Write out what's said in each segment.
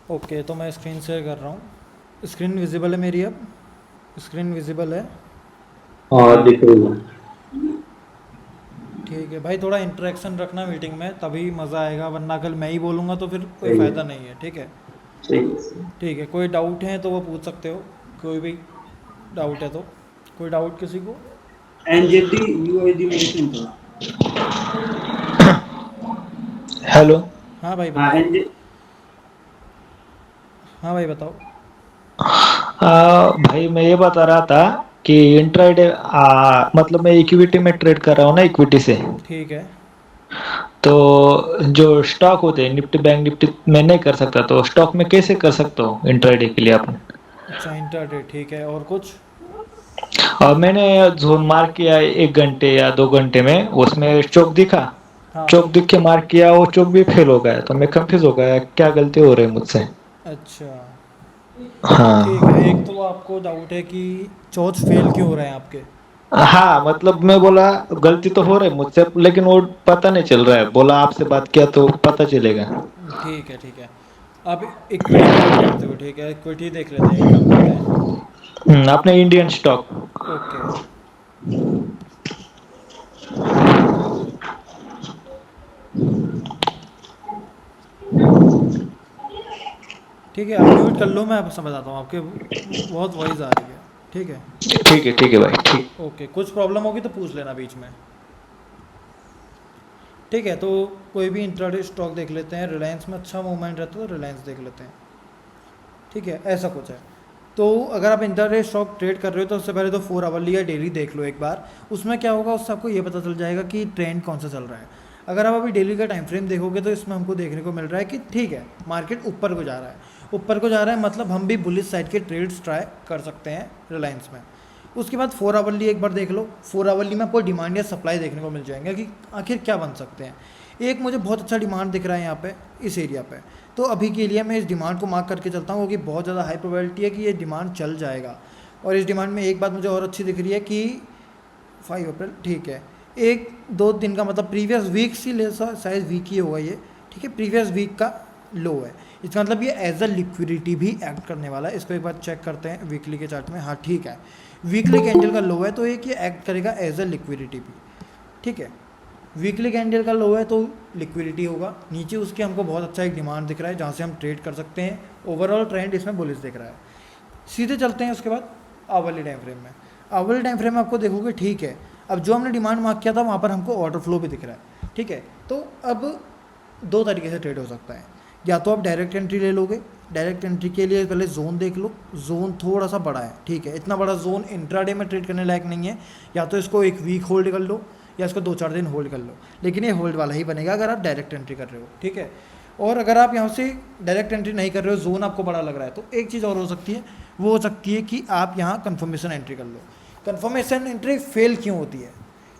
Okay, तो मैं screen share कर रहा हूँ। स्क्रीन विजिबल है मेरी अब? स्क्रीन विजिबल है? हाँ, दिख रही है। ठीक है भाई, थोड़ा इंटरेक्शन रखना मीटिंग में, तभी मज़ा आएगा, वरना कल मैं ही बोलूँगा तो फिर कोई सही है। फ़ायदा नहीं है। ठीक है? ठीक है। ठीक है, कोई डाउट है तो वो पूछ सकते हो। कोई भी डाउट है तो। कोई डाउट किसी को? एनजेडी यूआईडी मेंशन था। हाँ। हेलो। हाँ भाई हाँ बताओ। एनजे हाँ भाई बताओ। भाई मैं ये बता रहा था कि इंट्राडे मतलब मैं इक्विटी में ट्रेड कर रहा हूँ ना, इक्विटी से। ठीक है। तो जो स्टॉक होते हैं निफ्टी बैंक निफ्टी में नहीं कर सकता, तो स्टॉक में कैसे कर सकता हूँ इंट्राडे के लिए आपने? अच्छा, इंटरडे, ठीक है, और कुछ? और मैंने जोन मार्क किया 1 घंटे या 2 घंटे में, उसमें चौक दिखा। हाँ। चौक दिख के मार्क किया, वो चौक भी फेल हो गया, तो मैं कंफ्यूज हो गया क्या गलती हो रही है मुझसे। अच्छा। ठीक है, एक हाँ। तो आपको डाउट है कि चौथ फेल क्यों हो रहे हैं आपके? हाँ मतलब मैं बोला गलती तो हो रही है मुझसे, लेकिन वो पता नहीं चल रहा है, बोला आपसे बात किया तो पता चलेगा। ठीक है, ठीक है। आप इक्विटी में ट्रेड करते हो, ठीक है, इक्विटी देख लेते हैं, एक काम करते हैं। अपने इंडियन स्टॉक। ओके। ठीक है, आप म्यूट कर लो, मैं आपको समझाता हूँ, आपके बहुत वॉइस आ रही है। ठीक है? ठीक है भाई, ठीक। ओके, कुछ प्रॉब्लम होगी तो पूछ लेना बीच में। ठीक है, तो कोई भी इंट्राडे स्टॉक देख लेते हैं। रिलायंस में अच्छा मूवमेंट रहता है तो रिलायंस देख लेते हैं। ठीक है, ऐसा कुछ है। तो अगर आप इंट्राडे स्टॉक ट्रेड कर रहे हो तो उससे पहले तो 4 आवर्ली या डेली देख लो एक बार। उसमें क्या होगा, उससे आपको ये पता चल जाएगा कि ट्रेंड कौन सा चल रहा है। अगर आप अभी डेली का टाइम फ्रेम देखोगे तो इसमें हमको देखने को मिल रहा है कि ठीक है, मार्केट ऊपर को जा रहा है। ऊपर को जा रहा है मतलब हम भी बुलिश साइड के ट्रेड्स ट्राई कर सकते हैं रिलायंस में। उसके बाद 4 आवर्ली एक बार देख लो। 4 आवर्ली में आपको डिमांड या सप्लाई देखने को मिल जाएंगे कि आखिर क्या बन सकते हैं। एक मुझे बहुत अच्छा डिमांड दिख रहा है यहाँ पे, इस एरिया पे। तो अभी के लिए मैं इस डिमांड को मार्क करके चलता हूँ, क्योंकि बहुत ज़्यादा हाई प्रोबेबिलिटी है कि ये डिमांड चल जाएगा। और इस डिमांड में एक बात मुझे और अच्छी दिख रही है कि 5 अप्रैल, ठीक है, 1-2 दिन का मतलब प्रीवियस वीक से ले शायद वीक ही होगा ये। ठीक है, प्रीवियस वीक का लो है। इसका मतलब ये एज अ लिक्विडिटी भी एक्ट करने वाला है। इसको एक बार चेक करते हैं वीकली के चार्ट में। हाँ ठीक है, वीकली कैंडल का लो है तो एक ये एक्ट करेगा एज अ लिक्विडिटी भी। ठीक है, वीकली कैंडल का लो है तो लिक्विडिटी होगा। नीचे उसके हमको बहुत अच्छा एक डिमांड दिख रहा है जहाँ से हम ट्रेड कर सकते हैं। ओवरऑल ट्रेंड इसमें बुलिश दिख रहा है। सीधे चलते हैं उसके बाद आवरली टाइम फ्रेम में। आवरली टाइम फ्रेम में आपको देखोगे, ठीक है, अब जो हमने डिमांड मार्क किया था वहाँ पर हमको ऑर्डर फ्लो भी दिख रहा है। ठीक है, तो अब 2 तरीके से ट्रेड हो सकता है। या तो आप डायरेक्ट एंट्री ले लोगे। डायरेक्ट एंट्री के लिए पहले जोन देख लो। जोन थोड़ा सा बड़ा है, ठीक है, इतना बड़ा जोन इंट्राडे में ट्रेड करने लायक नहीं है। या तो इसको एक वीक होल्ड कर लो या इसको 2-4 दिन होल्ड कर लो, लेकिन ये होल्ड वाला ही बनेगा अगर आप डायरेक्ट एंट्री कर रहे हो। ठीक है, और अगर आप यहाँ से डायरेक्ट एंट्री नहीं कर रहे हो, जोन आपको बड़ा लग रहा है, तो एक चीज़ और हो सकती है। वो हो सकती है कि आप यहाँ कन्फर्मेशन एंट्री कर लो। कन्फर्मेशन एंट्री फेल क्यों होती है?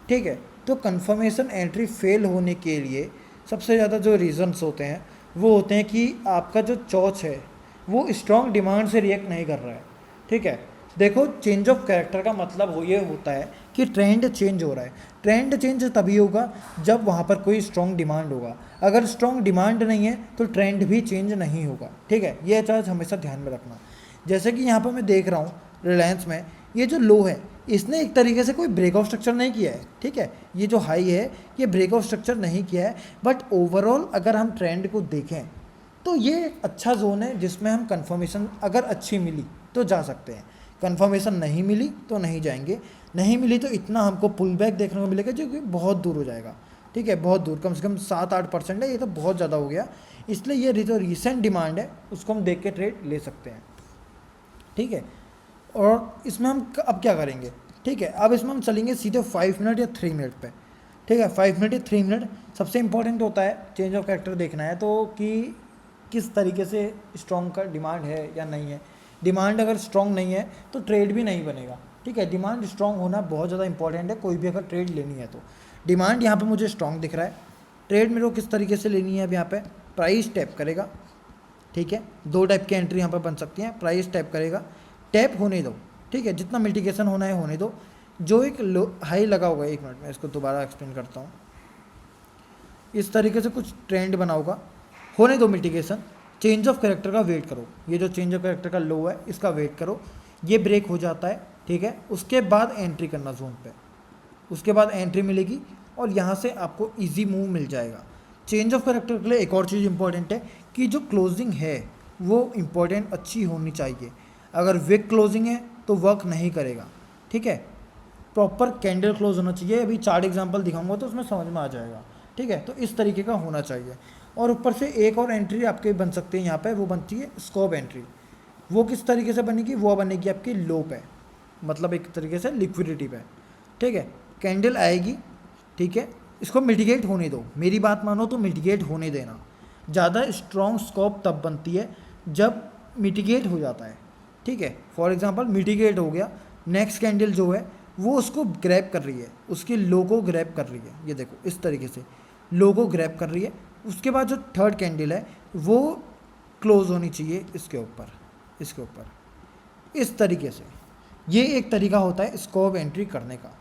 ठीक है, तो कन्फर्मेशन एंट्री फेल होने के लिए सबसे ज़्यादा जो रीज़न्स होते हैं वो होते हैं कि आपका जो चॉच है वो स्ट्रॉन्ग डिमांड से रिएक्ट नहीं कर रहा है। ठीक है, देखो, चेंज ऑफ कैरेक्टर का मतलब वो ये होता है कि ट्रेंड चेंज हो रहा है। ट्रेंड चेंज तभी होगा जब वहाँ पर कोई स्ट्रॉन्ग डिमांड होगा। अगर स्ट्रॉन्ग डिमांड नहीं है तो ट्रेंड भी चेंज नहीं होगा। ठीक है, ये चीज़ हमेशा ध्यान में रखना। जैसे कि यहाँ पर मैं देख रहा हूँ रिलायंस में, ये जो लो है इसने एक तरीके से कोई ब्रेकआउट स्ट्रक्चर नहीं किया है। ठीक है, ये जो हाई है ये ब्रेकआउट स्ट्रक्चर नहीं किया है। बट ओवरऑल अगर हम ट्रेंड को देखें तो ये एक अच्छा जोन है जिसमें हम कंफर्मेशन अगर अच्छी मिली तो जा सकते हैं। कंफर्मेशन नहीं मिली तो नहीं जाएंगे। नहीं मिली तो इतना हमको पुल बैक देखने को मिलेगा जो कि बहुत दूर हो जाएगा। ठीक है, बहुत दूर, कम से कम 7-8% है, ये तो बहुत ज़्यादा हो गया। इसलिए ये जो रिसेंट डिमांड है उसको हम देख के ट्रेड ले सकते हैं। ठीक है, और इसमें हम अब क्या करेंगे? ठीक है, अब इसमें हम चलेंगे सीधे 5 मिनट या 3 मिनट पे। ठीक है, 5 मिनट या 3 मिनट सबसे इंपॉर्टेंट होता है। चेंज ऑफ कैरेक्टर देखना है तो कि किस तरीके से स्ट्रॉन्ग का डिमांड है या नहीं है। डिमांड अगर स्ट्रॉन्ग नहीं है तो ट्रेड भी नहीं बनेगा। ठीक है, डिमांड स्ट्रॉन्ग होना बहुत ज़्यादा इंपॉर्टेंट है कोई भी अगर ट्रेड लेनी है तो। डिमांड यहाँ पे मुझे स्ट्रॉन्ग दिख रहा है। ट्रेड मेरे को किस तरीके से लेनी है अब यहाँ पे? प्राइस टैप करेगा। ठीक है, 2 टाइप की एंट्री यहाँ पर बन सकती हैं। प्राइस टैप करेगा, टैप होने दो। ठीक है, जितना मिटिगेशन होना है होने दो। जो एक लो हाई लगा होगा, 1 मिनट में इसको दोबारा एक्सप्लेन करता हूँ। इस तरीके से कुछ ट्रेंड बना होगा, होने दो मिटिगेशन। चेंज ऑफ कैरेक्टर का वेट करो, ये जो चेंज ऑफ कैरेक्टर का लो है इसका वेट करो, ये ब्रेक हो जाता है, ठीक है, उसके बाद एंट्री करना जोन पे, उसके बाद एंट्री मिलेगी और यहाँ से आपको इजी मूव मिल जाएगा। चेंज ऑफ कैरेक्टर के लिए एक और चीज़ इंपॉर्टेंट है कि जो क्लोजिंग है वो इम्पॉर्टेंट अच्छी होनी चाहिए। अगर वीक क्लोजिंग है तो वर्क नहीं करेगा, ठीक है। प्रॉपर कैंडल क्लोज होना चाहिए, अभी 4 एग्जांपल दिखाऊंगा तो उसमें समझ में आ जाएगा, ठीक है। तो इस तरीके का होना चाहिए। और ऊपर से एक और एंट्री आपके बन सकते हैं यहाँ पे, वो बनती है स्कोप एंट्री। वो किस तरीके से बनेगी, वो बनेगी आपकी लो पे, मतलब एक तरीके से लिक्विडिटी पे, ठीक है। कैंडल आएगी, ठीक है, इसको मिटिगेट होने दो, मेरी बात मानो तो मिटिगेट होने देना। ज़्यादा स्ट्रॉन्ग स्कोप तब बनती है जब मिटिगेट हो जाता है, ठीक है। फॉर एग्जांपल मिटिगेट हो गया, नेक्स्ट कैंडल जो है वो उसको ग्रैब कर रही है, उसके लो को ग्रैब कर रही है, ये देखो इस तरीके से लो को ग्रैब कर रही है। उसके बाद जो थर्ड कैंडल है वो क्लोज होनी चाहिए इसके ऊपर, इसके ऊपर, इस तरीके से। ये एक तरीका होता है स्कोप एंट्री करने का।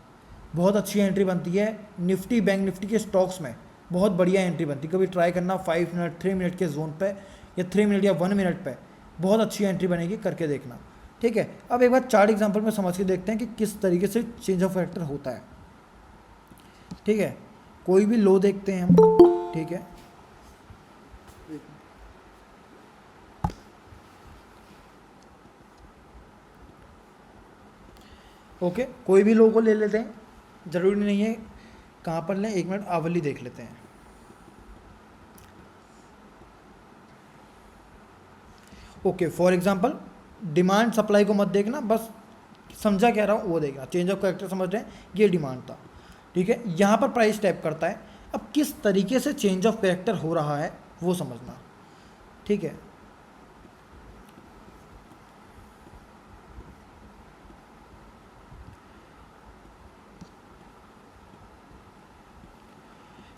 बहुत अच्छी एंट्री बनती है निफ्टी बैंक निफ्टी के स्टॉक्स में, बहुत बढ़िया एंट्री बनती है। कभी ट्राई करना 5 मिनट 3 मिनट के जोन पे, या 3 मिनट या 1 मिनट पे, बहुत अच्छी एंट्री बनेगी, करके देखना, ठीक है। अब एक बार 4 एग्जांपल में समझ के देखते हैं कि किस तरीके से चेंज ऑफ कैरेक्टर होता है, ठीक है। कोई भी लो देखते हैं हम, ठीक है, ओके, कोई भी लो को ले लेते हैं, ज़रूरी नहीं है कहाँ पर लें, 1 मिनट आवली देख लेते हैं। Okay, for example demand supply को मत देखना, बस समझा क्या रहा हूँ वो देखना। चेंज ऑफ कैरेक्टर समझ रहे हैं, ये डिमांड था, ठीक है। यहाँ पर प्राइस टैप करता है, अब किस तरीके से चेंज ऑफ कैरेक्टर हो रहा है वो समझना, ठीक है।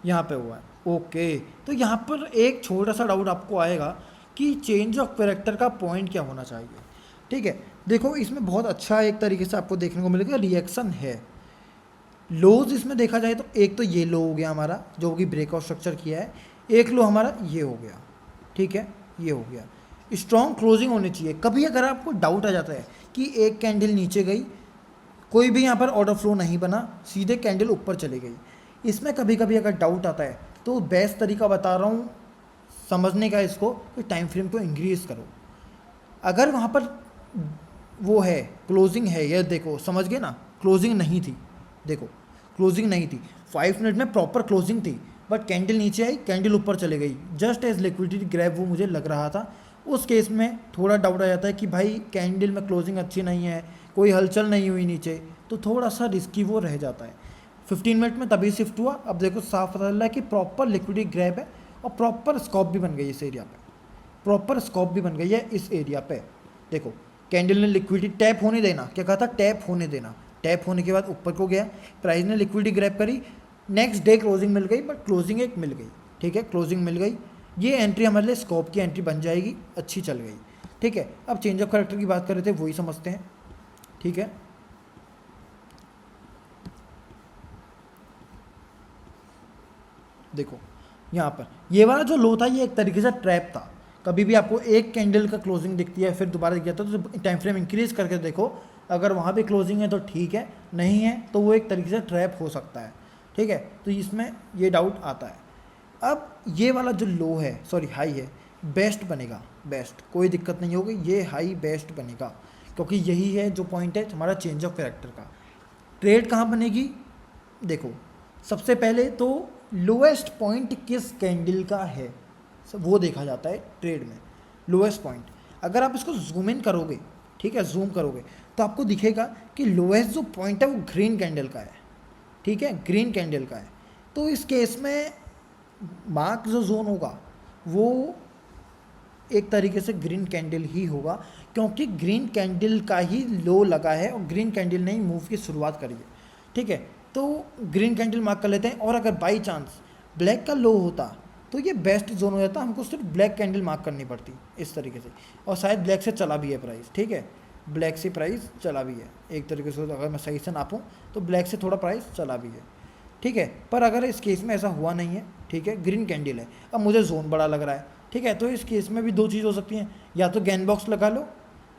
यहाँ पे हुआ है, ओके। तो यहाँ पर एक छोटा सा डाउट आपको आएगा कि चेंज ऑफ कैरेक्टर का पॉइंट क्या होना चाहिए, ठीक है। देखो इसमें बहुत अच्छा एक तरीके से आपको देखने को मिलेगा, रिएक्शन है। लोज इसमें देखा जाए तो एक तो ये लो हो गया हमारा जो कि ब्रेकआउट स्ट्रक्चर किया है, एक लो हमारा ये हो गया, ठीक है, ये हो गया। स्ट्रॉन्ग क्लोजिंग होनी चाहिए। कभी अगर आपको डाउट आ जाता है कि एक कैंडल नीचे गई, कोई भी यहाँ पर ऑर्डर फ्लो नहीं बना, सीधे कैंडल ऊपर चली गई, इसमें कभी कभी अगर डाउट आता है तो बेस्ट तरीका बता रहा हूँ समझने का इसको, कि टाइम फ्रेम को इंक्रीज करो। अगर वहाँ पर वो है क्लोजिंग है, ये देखो समझ गए ना, क्लोजिंग नहीं थी, देखो क्लोजिंग नहीं थी, 5 मिनट में प्रॉपर क्लोजिंग थी, बट कैंडल नीचे आई, कैंडल ऊपर चले गई, जस्ट एज लिक्विडिटी ग्रैब वो मुझे लग रहा था। उस केस में थोड़ा डाउट आ जाता है कि भाई कैंडल में क्लोजिंग अच्छी नहीं है, कोई हलचल नहीं हुई नीचे, तो थोड़ा सा रिस्की वो रह जाता है। 15 मिनट में तभी शिफ्ट हुआ, अब देखो साफ पता चल रहा है कि प्रॉपर लिक्विडिटी ग्रैब है और प्रॉपर स्कॉप भी बन गई इस एरिया पे, प्रॉपर स्कॉप भी बन गई है इस एरिया पे। देखो कैंडल ने लिक्विडिटी टैप होने देना, क्या कहा था, टैप होने देना, टैप होने के बाद ऊपर को गया, प्राइस ने लिक्विडिटी ग्रैब करी, नेक्स्ट डे क्लोजिंग मिल गई, बट क्लोजिंग एक मिल गई, ठीक है, क्लोजिंग मिल गई। ये एंट्री हमारे लिए स्कॉप की एंट्री बन जाएगी, अच्छी चल गई, ठीक है। अब चेंज ऑफ कैरेक्टर की बात कर रहे थे, वही समझते हैं, ठीक है। देखो यहाँ पर ये वाला जो लो था ये एक तरीके से ट्रैप था। कभी भी आपको एक कैंडल का क्लोजिंग दिखती है फिर दोबारा दिख जाता है तो टाइम फ्रेम इंक्रीज करके देखो, अगर वहाँ भी क्लोजिंग है तो ठीक है, नहीं है तो वो एक तरीके से ट्रैप हो सकता है, ठीक है। तो इसमें ये डाउट आता है। अब ये वाला जो लो है, सॉरी हाई है, बेस्ट बनेगा, बेस्ट, कोई दिक्कत नहीं होगी, ये हाई बेस्ट बनेगा, क्योंकि यही है जो पॉइंट है हमारा चेंज ऑफ कैरेक्टर का। ट्रेड कहाँ बनेगी, देखो सबसे पहले तो लोएस्ट पॉइंट किस कैंडल का है वो देखा जाता है ट्रेड में, लोएस्ट पॉइंट। अगर आप इसको जूम इन करोगे, ठीक है, जूम करोगे तो आपको दिखेगा कि लोएस्ट जो पॉइंट है वो ग्रीन कैंडल का है, ठीक है, ग्रीन कैंडल का है। तो इस केस में मार्क जो जोन होगा वो एक तरीके से ग्रीन कैंडल ही होगा, क्योंकि ग्रीन कैंडल का ही लो लगा है और ग्रीन कैंडल ने ही मूव की शुरुआत करी है, ठीक है। तो ग्रीन कैंडल मार्क कर लेते हैं। और अगर बाई चांस ब्लैक का लो होता तो ये बेस्ट जोन हो जाता, हमको सिर्फ ब्लैक कैंडल मार्क करनी पड़ती इस तरीके से, और शायद ब्लैक से चला भी है प्राइस, ठीक है, ब्लैक से प्राइस चला भी है एक तरीके से, अगर मैं सही से नापूँ तो ब्लैक से थोड़ा प्राइस चला भी है, ठीक है। पर अगर इस केस में ऐसा हुआ नहीं है, ठीक है, ग्रीन कैंडल है, अब मुझे जोन बड़ा लग रहा है, ठीक है। तो इस केस में भी दो चीज़ हो सकती हैं, या तो गैन बॉक्स लगा लो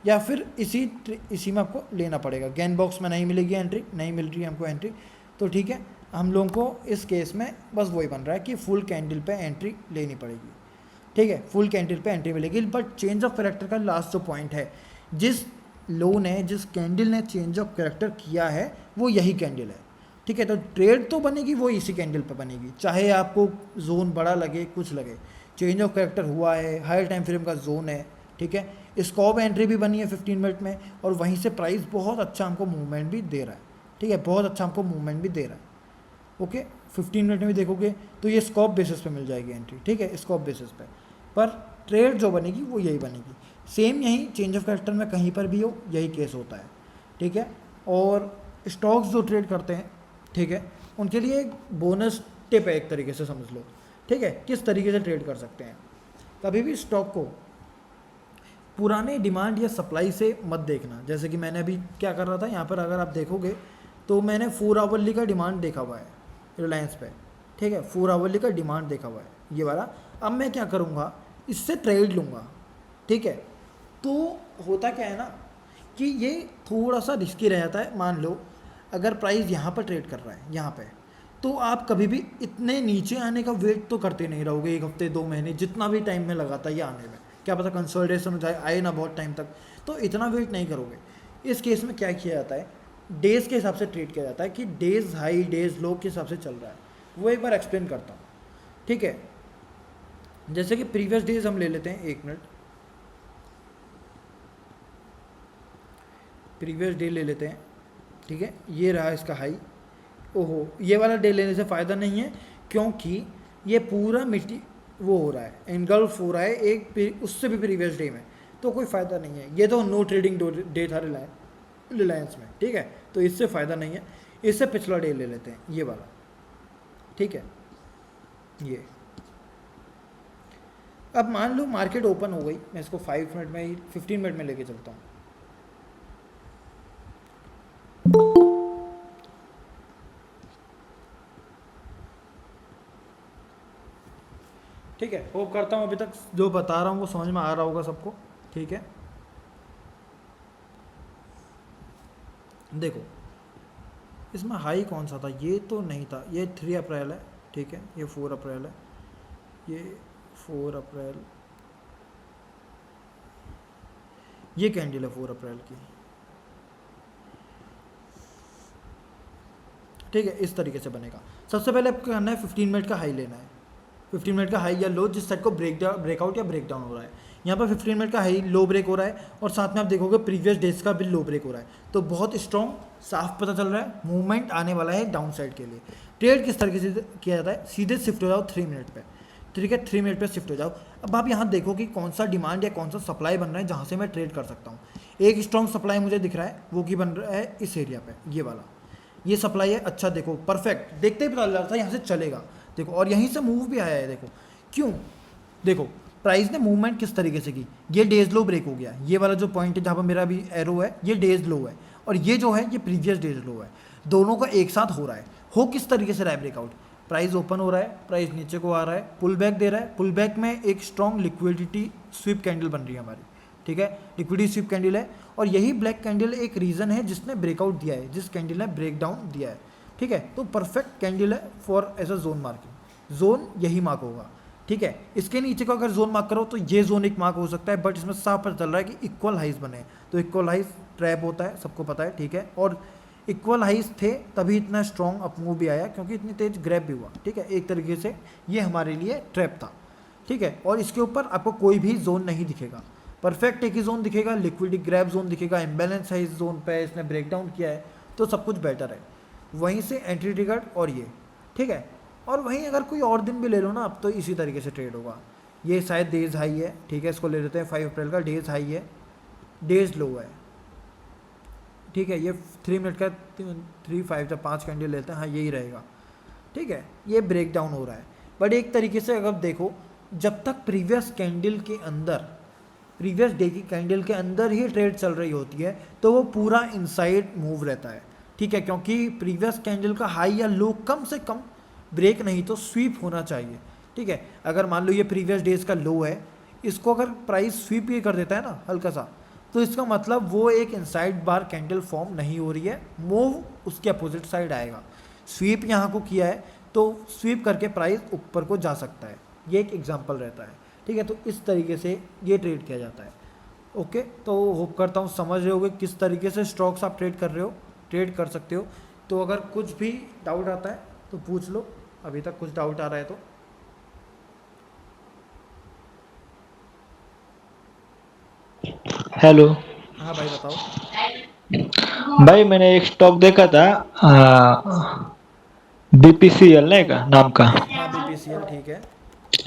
या फिर इसी में आपको लेना पड़ेगा। गैन बॉक्स में नहीं मिलेगी एंट्री, नहीं मिल रही है हमको एंट्री, तो ठीक है हम लोगों को इस केस में बस वही बन रहा है कि फुल कैंडल पे एंट्री लेनी पड़ेगी। ठीक है, फुल कैंडल पे एंट्री मिलेगी। बट चेंज ऑफ कैरेक्टर का लास्ट जो पॉइंट है, जिस लो ने, जिस कैंडल ने चेंज ऑफ कैरेक्टर किया है वो यही कैंडल है। ठीक है, तो ट्रेड तो बनेगी वो इसी कैंडल पे बनेगी, चाहे आपको जोन बड़ा लगे कुछ लगे। चेंज ऑफ कैरेक्टर हुआ है, हायर टाइम फ्रेम का जोन है। ठीक है, स्कॉप एंट्री भी बनी है 15 मिनट में, और वहीं से प्राइस बहुत अच्छा हमको मूवमेंट भी दे रहा है। ठीक है, बहुत अच्छा हमको मूवमेंट भी दे रहा है। ओके, 15 मिनट में भी देखोगे तो ये स्कॉप बेसिस पे मिल जाएगी एंट्री। ठीक है, स्कॉप बेसिस पे, पर ट्रेड जो बनेगी वो यही बनेगी। सेम यही चेंज ऑफ कैरेक्टर में कहीं पर भी हो यही केस होता है। ठीक है, और स्टॉक्स जो ट्रेड करते हैं, ठीक है, उनके लिए एक बोनस टिप है एक तरीके से समझ लो। ठीक है, किस तरीके से ट्रेड कर सकते हैं। कभी भी स्टॉक को पुराने डिमांड या सप्लाई से मत देखना। जैसे कि मैंने अभी क्या कर रहा था, यहाँ पर अगर आप देखोगे तो मैंने 4 आवरली का डिमांड देखा हुआ है रिलायंस पे। ठीक है, 4 आवरली का डिमांड देखा हुआ है ये वाला। अब मैं क्या करूँगा, इससे ट्रेड लूँगा। ठीक है, तो होता क्या है ना कि ये थोड़ा सा रिस्की रह जाता है। मान लो अगर प्राइस यहाँ पर ट्रेड कर रहा है यहाँ पे, तो आप कभी भी इतने नीचे आने का वेट तो करते नहीं रहोगे 1 हफ्ते 2 महीने, जितना भी टाइम में लगाता है ये आने में। क्या पता कंसोलिडेशन हो जाए, आए ना बहुत टाइम तक, तो इतना वेट नहीं करोगे। इस केस में क्या किया जाता है, डेज़ के हिसाब से ट्रेड किया जाता है कि डेज़ हाई डेज़ लो के हिसाब से चल रहा है। वो एक बार एक्सप्लेन करता हूँ। ठीक है, जैसे कि प्रीवियस डेज हम ले लेते हैं, 1 मिनट, प्रीवियस डे ले लेते हैं। ठीक है, ये रहा इसका हाई। ओहो, ये वाला डे लेने से फ़ायदा नहीं है, क्योंकि ये पूरा मिट्टी वो हो रहा है, एनगल्फ हो रहा है एक उससे भी प्रीवियस डे में, तो कोई फ़ायदा नहीं है। ये तो नो ट्रेडिंग डे था रिलायंस में। ठीक है, तो इससे फ़ायदा नहीं है। इससे पिछला डे ले लेते हैं, ये वाला। ठीक है, ये अब मान लो मार्केट ओपन हो गई, मैं इसको 5 मिनट में ही 15 मिनट में लेके चलता हूँ। ठीक है, होप करता हूँ अभी तक जो बता रहा हूँ वो समझ में आ रहा होगा सबको। ठीक है, देखो इसमें हाई कौन सा था, ये तो नहीं था, ये 3 अप्रैल है। ठीक है, ये 4 अप्रैल है, ये 4 अप्रैल, ये कैंडल है 4 अप्रैल की। ठीक है, इस तरीके से बनेगा। सबसे पहले आपको करना है 15 मिनट का हाई लेना है। 15 मिनट का हाई या लो, जिस साइड को ब्रेकआउट या ब्रेकडाउन हो रहा है। यहाँ पर 15 मिनट का हाई लो ब्रेक हो रहा है, और साथ में आप देखोगे प्रीवियस डेज का भी लो ब्रेक हो रहा है। तो बहुत स्ट्रॉन्ग साफ पता चल रहा है मूवमेंट आने वाला है डाउन साइड के लिए। ट्रेड किस तरीके से किया जाता है, सीधे शिफ्ट हो जाओ 3 मिनट पे। ठीक है, 3 मिनट पे शिफ्ट हो जाओ। अब आप यहाँ देखो कि कौन सा डिमांड या कौन सा सप्लाई बन रहा है जहाँ से मैं ट्रेड कर सकता हूँ। एक स्ट्रॉन्ग सप्लाई मुझे दिख रहा है, वो की बन रहा है इस एरिया पे, ये वाला, ये सप्लाई है। अच्छा देखो, परफेक्ट, देखते ही पता चल रहा था यहाँ से चलेगा। देखो, और यहीं से मूव भी आया है। देखो क्यों, देखो प्राइस ने मूवमेंट किस तरीके से की। ये डेज लो ब्रेक हो गया, ये वाला जो पॉइंट है जहाँ पर मेरा अभी एरो है, ये डेज लो है, और ये जो है ये प्रीवियस डेज लो है। दोनों का एक साथ हो रहा है। हो किस तरीके से रहा है ब्रेकआउट, प्राइस ओपन हो रहा है, प्राइस नीचे को आ रहा है, पुल बैक दे रहा है। पुल बैक में एक स्ट्रॉन्ग लिक्विडिटी स्वीप कैंडल बन रही है हमारी। ठीक है, लिक्विडिटी स्वीप कैंडल है, और यही ब्लैक कैंडल एक रीज़न है जिसने ब्रेकआउट दिया है, जिस कैंडल ने ब्रेक डाउन दिया है। ठीक है, तो परफेक्ट कैंडल है for as a zone marking. Zone यही मार्क होगा। ठीक है, इसके नीचे को अगर जोन मार्क करो तो ये जोन एक मार्क हो सकता है, बट इसमें साफ पता चल रहा है कि इक्वल हाइज बने। तो इक्वल हाइज ट्रैप होता है, सबको पता है। ठीक है, और इक्वल हाइज थे तभी इतना स्ट्रॉन्ग अप मूव भी आया, क्योंकि इतनी तेज ग्रैब भी हुआ। ठीक है, एक तरीके से ये हमारे लिए ट्रैप था। ठीक है, और इसके ऊपर आपको कोई भी जोन नहीं दिखेगा, परफेक्ट एक ही जोन दिखेगा, लिक्विडिटी ग्रैब जोन दिखेगा, इम्बैलेंस है इस जोन पे, इसने ब्रेकडाउन किया है, तो सब कुछ बेटर है। वहीं से एंट्री टिकट और ये। ठीक है, और वहीं अगर कोई और दिन भी ले लो ना, अब तो इसी तरीके से ट्रेड होगा। ये शायद डेज हाई है। ठीक है, इसको ले लेते हैं 5 अप्रैल का, डेज हाई है, डेज लो है। ठीक है, ये 3 मिनट का 3 5 या 5 कैंडल लेते हैं, हाँ यही रहेगा। ठीक है, ये ब्रेक डाउन हो रहा है, बट एक तरीके से अगर देखो, जब तक प्रीवियस कैंडल के अंदर, प्रीवियस डे की कैंडल के अंदर ही ट्रेड चल रही होती है, तो वो पूरा इनसाइड मूव रहता है। ठीक है, क्योंकि प्रीवियस कैंडल का हाई या लो कम से कम ब्रेक नहीं तो स्वीप होना चाहिए। ठीक है। अगर मान लो ये प्रीवियस डेज का लो है, इसको अगर प्राइस स्वीप ये कर देता है ना हल्का सा, तो इसका मतलब वो एक इनसाइड बार कैंडल फॉर्म नहीं हो रही है, मूव उसके अपोजिट साइड आएगा। स्वीप यहाँ को किया है तो स्वीप करके प्राइस ऊपर को जा सकता है, ये एक एग्जांपल रहता है, ठीक है। तो इस तरीके से ये ट्रेड किया जाता है। ओके, तो होप करता हूँ समझ रहे होगे किस तरीके से स्टॉक्स आप ट्रेड कर रहे हो, ट्रेड कर सकते हो। तो अगर कुछ भी डाउट आता है तो पूछ लो, अभी तक कुछ डाउट आ रहा है तो। हेलो हाँ भाई बताओ। भाई, मैंने एक स्टॉक देखा था बीपीसीएल नहीं का नाम का। हाँ बीपीसीएल, ठीक है।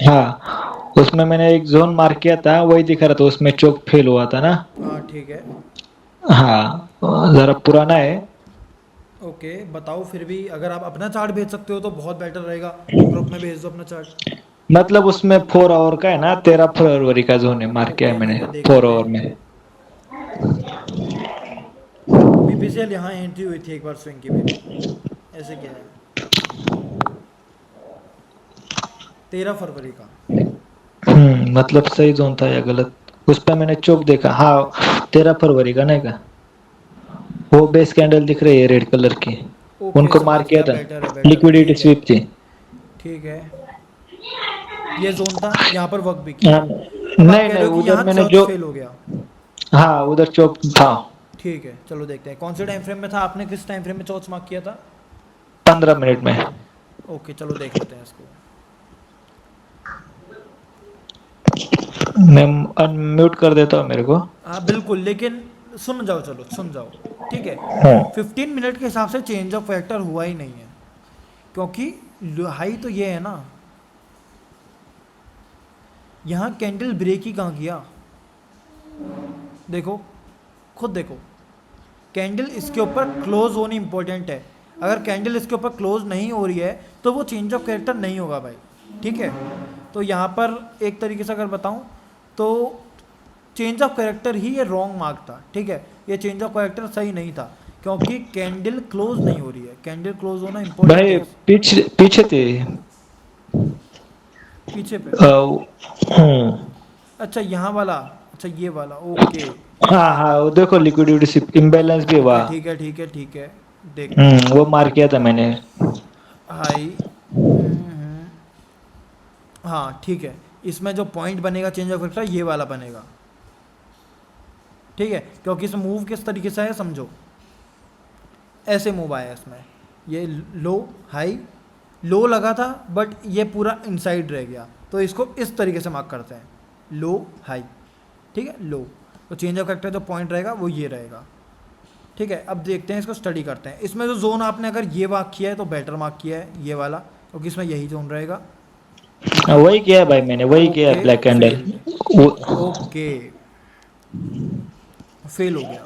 हाँ, उसमें मैंने एक जोन मार्क किया था, वही दिखा रहा था, उसमें चौक फेल हुआ था ना। हाँ ठीक है। हाँ, जरा पुराना है। ओके बताओ, फिर भी अगर आप अपना चार्ट भेज सकते हो तो बहुत बेटर रहेगा, ग्रुप में भेज दो अपना चार्ट। मतलब उसमें 4 आवर का है ना, 13 फरवरी का जोन है, मार्क किया ओके है मैंने ठीक है, देख फोर लेते आवर हैं। में। बीपीसीएल यहाँ एंट्री हुई थी एक बार स्विंग की मेरी, ऐसे क्या है, 13 फरवरी का। मतलब सही जोन था या गलत? उस पर मैंने चौक देखा, हाँ 13 फरवरी का नहीं का, वो बेस कैंडल दिख रही है रेड कलर की, ओके उनको समझ मार किया गया, था। बेटर है लिक्विडिटी ठीक है। स्वीप थी। ठीक है, ये जोन था, यहाँ पर वर्क भी किया। हाँ, अब आप नहीं कह नहीं, रहे हो कि उधर यहाँ मैंने चर्च जो, फेल हो गया। हाँ उधर चौक था। ठीक है चलो देखते हैं कौन से टाइम फ्रेम में था, आपने किस टाइम फ्रेम में चौथ मार्क किया था। 15 मिनट में। ओके चलो देख लेते हैं इसको। मैं अनम्यूट कर देता हूँ मेरे को। हाँ बिल्कुल, लेकिन सुन जाओ, चलो सुन जाओ, ठीक है। हाँ 15 मिनट के हिसाब से चेंज ऑफ फैक्टर हुआ ही नहीं है, क्योंकि हाई तो ये है ना, यहाँ कैंडल ब्रेक ही कहाँ किया, देखो खुद देखो, कैंडल इसके ऊपर क्लोज होनी इंपॉर्टेंट है। अगर कैंडल इसके ऊपर क्लोज नहीं हो रही है तो वो चेंज ऑफ कैरेक्टर नहीं होगा भाई, ठीक है। तो यहाँ पर एक तरीके से अगर बताऊँ तो चेंज ऑफ कैरेक्टर ही ये रॉन्ग मार्क था, ठीक है। ये चेंज ऑफ कैरेक्टर सही नहीं था, क्योंकि कैंडल क्लोज नहीं हो रही है, कैंडल क्लोज होना इंपॉर्टेंट भाई, है। पीछे पीछे थे। पीछे पे, हम्म, अच्छा यहाँ वाला, अच्छा ये वाला, ओके। हाँ हाँ, वो देखो लिक्विडिटी इम्बैलेंस भी हुआ। ओके ठीक है ठीक है ठीक है, देखते हैं। वो मार किया था मैंने। हाई, हाँ ठीक है, इसमें जो पॉइंट बनेगा चेंज ऑफ फैक्टर ये वाला बनेगा, ठीक है। क्योंकि इसमें मूव किस तरीके से है समझो, ऐसे मूव आया इसमें, ये लो हाई, लो लगा था बट ये पूरा इनसाइड रह गया, तो इसको इस तरीके से मार्क करते हैं, लो हाई, ठीक है। लो तो चेंज ऑफ फैक्टर जो पॉइंट रहेगा वो ये रहेगा, ठीक है। अब देखते हैं, इसको स्टडी करते हैं। इसमें जो जोन आपने अगर ये मार्क किया है तो बेटर मार्क किया है ये वाला, क्योंकि इसमें यही जोन रहेगा, ठीक है। वही किया है भाई, मैंने वही किया है, okay black candle. Failed, okay fail हो गया,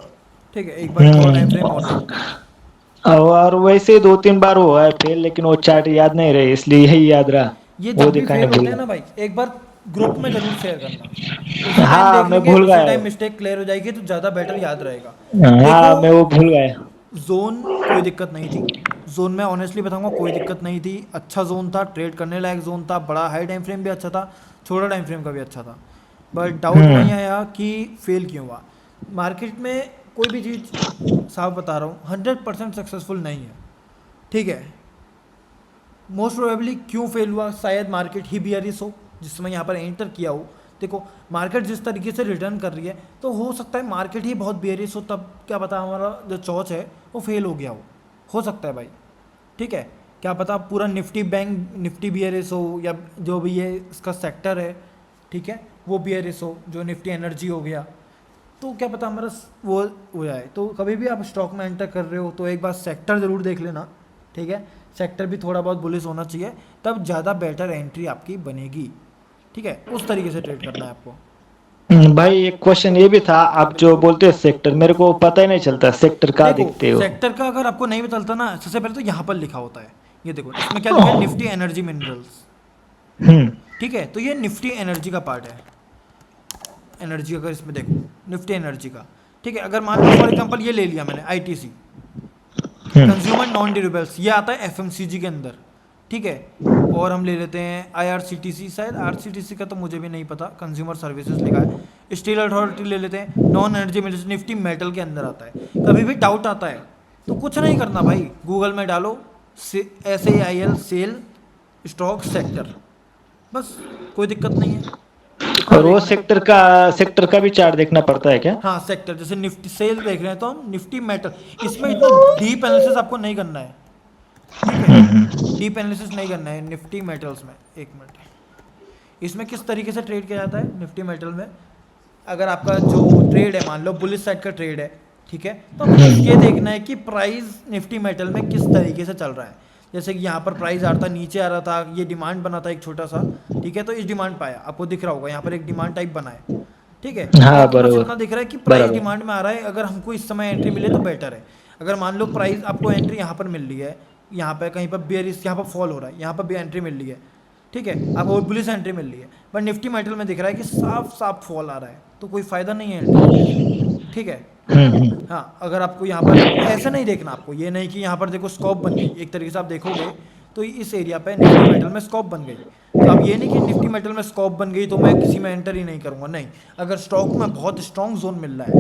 ठीक है। एक बार और टाइम फ्रेम और देखते हैं। और वैसे 2-3 बार हुआ है फेल, लेकिन वो चार्ट याद नहीं रहे, इसलिए यही याद रहा। ये वो जब भी दिखाने फेल भूल होते हैं ना गया। भाई, एक बार ग्रुप में जरूर शेयर करना, उसी टाइम हाँ देख मैं लेंगे, भूल उसी गया। टाइम मिस्टेक क्लियर हो जाएगी तो ज़्यादा बेटर याद रहेगा। देखो हाँ मैं वो भूल गया। जोन कोई दिक्कत नहीं थी, जोन में ऑनेस्टली बताऊंगा कोई दिक्कत नहीं थी, अच्छा जोन था, ट्रेड करने लायक जोन था, बड़ा हाई टाइम फ्रेम भी अच्छा था, छोटा टाइम फ्रेम का भी अच्छा था। बट डाउट वहीं आया कि फेल क्यों हुआ। मार्केट में कोई भी चीज़, साफ बता रहा हूँ, 100% सक्सेसफुल नहीं है, ठीक है। मोस्ट प्रोबेबली क्यों फेल हुआ, शायद मार्केट ही बियरिश हो जिसमें यहाँ पर एंटर किया हो। देखो मार्केट जिस तरीके से रिटर्न कर रही है तो हो सकता है मार्केट ही बहुत बियरिश हो, तब क्या पता हमारा जो चॉच है वो फेल हो गया हो सकता है भाई, ठीक है। क्या पता पूरा निफ्टी बैंक निफ्टी बियरिश हो, या जो भी ये इसका सेक्टर है, ठीक है, वो बियरिश हो, जो निफ्टी एनर्जी हो गया, तो क्या पता हमारा वो हो जाए। तो कभी भी आप स्टॉक में एंटर कर रहे हो तो एक बार सेक्टर ज़रूर देख लेना, ठीक है। सेक्टर भी थोड़ा बहुत बुलिश होना चाहिए, तब ज़्यादा बेटर एंट्री आपकी बनेगी, ठीक है। उस तरीके से ट्रेड करना है आपको। भाई एक क्वेश्चन ये भी था, आप जो बोलते हो सेक्टर, मेरे को पता ही नहीं चलता सेक्टर कहाँ देखो दिखते हो। सेक्टर का अगर आपको नहीं चलता ना, सबसे पहले तो यहाँ पर लिखा होता है, ये देखो इसमें क्या लिखा है, निफ्टी एनर्जी मिनरल्स, हम्म ठीक है। तो ये निफ्टी एनर्जी का पार्ट है, एनर्जी अगर इसमें देखो निफ्टी एनर्जी का, ठीक है। अगर मान लो फॉर एग्जांपल ये ले लिया मैंने आईटीसी, कंज्यूमर नॉन ड्यूरेबल्स, ये आता है एफएमसीजी के अंदर, ठीक है। और हम ले लेते हैं IRCTC, शायद RCTC का तो मुझे भी नहीं पता, कंज्यूमर सर्विसेज लिखा है। स्टील अथॉरिटी ले लेते हैं, non energy minerals, Nifty metal के अंदर आता है। कभी भी डाउट आता है तो कुछ नहीं करना भाई, गूगल में डालो SAIL सेल स्टॉक सेक्टर, बस कोई दिक्कत नहीं है। इतना और वो देखना। सेक्टर का भी चार्ट देखना पड़ता है क्या? हाँ सेक्टर, जैसे निफ्टी सेल देख रहे हैं तो हम निफ्टी मेटल, इसमें इतना डीप एनालिसिस आपको नहीं करना है, ठीक है, डीप एनालिसिस नहीं करना है निफ्टी मेटल्स में। एक मिनट, इसमें किस तरीके से ट्रेड किया जाता है निफ्टी मेटल में? अगर आपका जो ट्रेड है, मान लो बुलिश साइड का ट्रेड है, ठीक है, तो आपको ये देखना है कि प्राइस निफ्टी मेटल में किस तरीके से चल रहा है। जैसे कि यहाँ पर प्राइस आ रहा था, नीचे आ रहा था, ये डिमांड बना था एक छोटा सा, ठीक है, तो इस डिमांड पाया, आपको दिख रहा होगा यहाँ पर एक डिमांड टाइप बना है, ठीक है। हाँ आपके पास बराबर इतना दिख रहा है कि प्राइस बराबर। डिमांड में आ रहा है, अगर हमको इस समय एंट्री मिले तो बेटर है। अगर मान लो प्राइस आपको एंट्री यहाँ पर मिल रही है, यहाँ पे कहीं पर बेयरिश, यहाँ पर फॉल हो रहा है, यहाँ पर भी एंट्री मिल रही है, ठीक है, आपको बुलिश एंट्री मिल रही है, बट निफ्टी मेटल में दिख रहा है कि साफ साफ फॉल आ रहा है, तो कोई फायदा नहीं है एंट्री, ठीक है। हाँ, अगर आपको यहाँ पर ऐसे नहीं देखना, आपको ये नहीं कि यहाँ पर देखो स्कॉप बन गई, एक तरीके से आप देखोगे तो इस एरिया पे निफ्टी मेटल में स्कॉप बन गई, तो आप ये नहीं कि निफ्टी मेटल में स्कॉप बन गई तो मैं किसी में एंटर ही नहीं करूँगा, नहीं। अगर स्टॉक में बहुत स्ट्रॉन्ग जोन मिल रहा है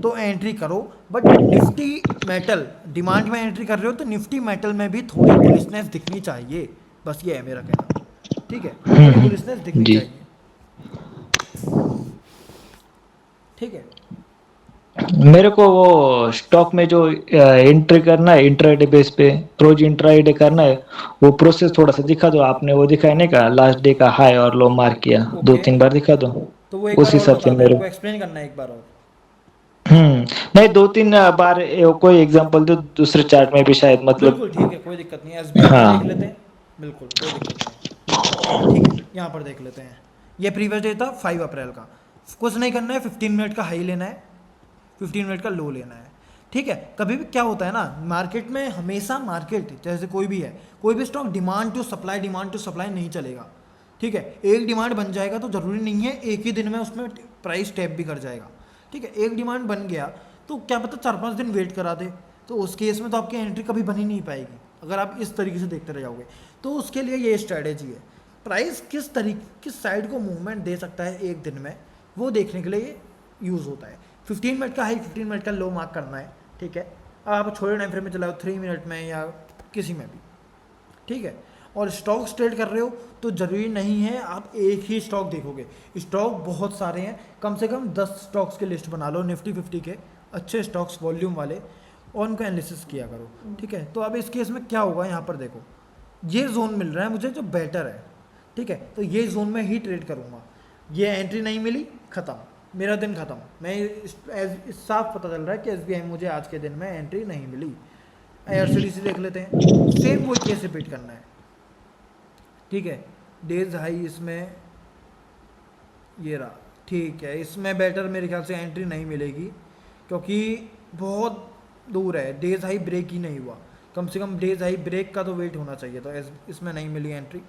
तो एंट्री करो, बट निफ्टी मेटल डिमांड में एंट्री कर रहे हो तो निफ्टी मेटल में भी थोड़ी बुलिशनेस दिखनी चाहिए, बस ये है मेरा कहना, ठीक है, थोड़ी बुलिशनेस दिखनी जी। चाहिए, ठीक है। मेरे को वो स्टॉक में जो एंट्री करना है इंट्राडे बेस पे, रोज इंट्राडे करना है, वो प्रोसेस थोड़ा सा दिखा दो। आपने वो दिखाया नहीं का लास्ट डे का हाई और लो मार्क किया, दो ओके, तीन बार दिखा दो। तो वो एक उस बार और हिसाब से बता दो, मेरे आपको एक्सप्लेन करना है एक बार और। नहीं, दो तीन बार कोई एग्जांपल दो दूसरे चार्ट में भी शायद, मतलब। बिल्कुल ठीक है, कोई दिक्कत नहीं है, SBI में हाँ देख लेते हैं, बिल्कुल कोई दिक्कत नहीं है, ठीक है, यहाँ पर देख लेते हैं। ये प्रीवियस डे था 5 अप्रैल का, कुछ नहीं करना है, 15 मिनट का हाई लेना है, 15 मिनट का लो लेना है, ठीक है। कभी भी क्या होता है ना मार्केट में, हमेशा मार्केट जैसे कोई भी है, कोई भी स्टॉक डिमांड टू सप्लाई नहीं चलेगा, ठीक है। एक डिमांड बन जाएगा तो ज़रूरी नहीं है एक ही दिन में उसमें प्राइस टैप भी कर जाएगा, ठीक है। एक डिमांड बन गया तो क्या पता 4-5 दिन वेट करा दे, तो उस केस में तो आपकी एंट्री कभी बनी नहीं पाएगी अगर आप इस तरीके से देखते रह जाओगे। तो उसके लिए ये स्ट्रैटेजी है, प्राइस किस साइड को मूवमेंट दे सकता है एक दिन में, वो देखने के लिए ये यूज़ होता है। 15 मिनट का हाई, 15 मिनट का लो मार्क करना है, ठीक है। आप छोटे टाइम फ्रेम में चलाओ, 3 मिनट में या किसी में भी, ठीक है। और स्टॉक्स ट्रेड कर रहे हो तो ज़रूरी नहीं है आप एक ही स्टॉक देखोगे, स्टॉक बहुत सारे हैं, कम से कम 10 स्टॉक्स की लिस्ट बना लो निफ्टी 50 के अच्छे स्टॉक्स वॉल्यूम वाले, और उनका एनालिसिस किया करो, ठीक है। तो अब इस केस में क्या होगा, यहाँ पर देखो ये जोन मिल रहा है मुझे जो बेटर है, ठीक है, तो ये जोन में ही ट्रेड करूँगा। ये एंट्री नहीं मिली, ख़त्म, मेरा दिन ख़त्म, मैं साफ पता चल रहा है कि SBI मुझे आज के दिन में एंट्री नहीं मिली। IRCTC देख लेते हैं, सेम वही केस रिपीट करना है, ठीक है। डेज हाई इसमें ये रहा, ठीक है, इसमें बेटर मेरे ख्याल से एंट्री नहीं मिलेगी क्योंकि बहुत दूर है, डेज हाई ब्रेक ही नहीं हुआ, कम से कम डेज हाई ब्रेक का तो वेट होना चाहिए, तो इसमें नहीं मिली एंट्री,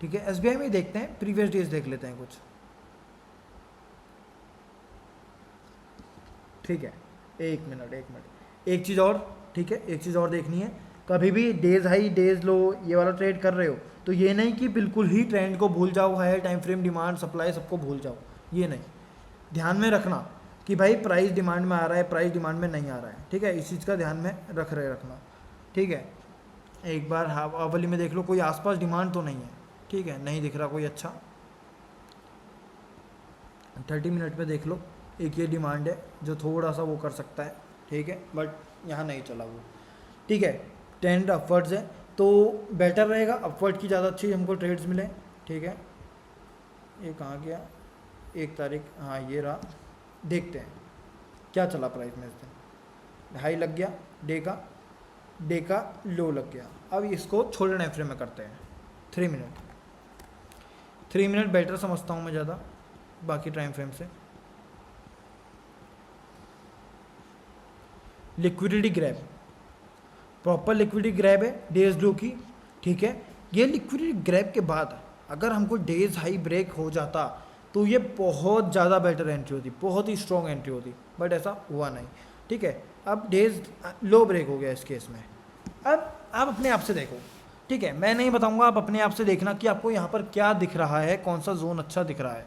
ठीक है। SBI में ही देखते हैं, प्रीवियस डेज देख लेते हैं कुछ, ठीक है। एक मिनट, एक चीज़ और, ठीक है, एक चीज़ और देखनी है, कभी भी डेज हाई डेज लो ये वाला ट्रेड कर रहे हो तो ये नहीं कि बिल्कुल ही ट्रेंड को भूल जाओ, higher time frame, demand supply सबको भूल जाओ, ये नहीं, ध्यान में रखना कि भाई प्राइस डिमांड में आ रहा है, प्राइस डिमांड में नहीं आ रहा है, ठीक है, इस चीज़ का ध्यान में रखना, ठीक है। एक बार हावली में देख लो, कोई आसपास डिमांड तो नहीं है, ठीक है, नहीं दिख रहा कोई अच्छा। 30 मिनट में देख लो, एक ये डिमांड है जो थोड़ा सा वो कर सकता है, ठीक है, बट यहाँ नहीं चला वो, ठीक है। ट्रेंड अपवर्ड्स है तो बेटर रहेगा, अपवर्ड की ज़्यादा अच्छी हमको ट्रेड्स मिले, ठीक है। ये कहाँ गया, 1 तारीख, हाँ ये रहा, देखते हैं क्या चला प्राइस में इस दिन। हाई लग गया डे का लो लग गया। अब इसको छोटे टाइम फ्रेम में करते हैं, 3 मिनट बेटर समझता हूँ मैं ज़्यादा बाकी टाइम फ्रेम से। Liquidity grab, proper liquidity grab है डेज लो की, ठीक है। ये लिक्विडिटी ग्रैब के बाद अगर हमको डेज हाई ब्रेक हो जाता तो ये बहुत ज़्यादा बेटर एंट्री होती, बहुत ही स्ट्रॉन्ग एंट्री होती, बट ऐसा हुआ नहीं, ठीक है। अब डेज लो ब्रेक हो गया इस केस में। अब आप अपने आप से देखो, ठीक है, मैं नहीं बताऊंगा, आप अपने आप से देखना कि आपको यहाँ पर क्या दिख रहा है, कौन सा जोन अच्छा दिख रहा है।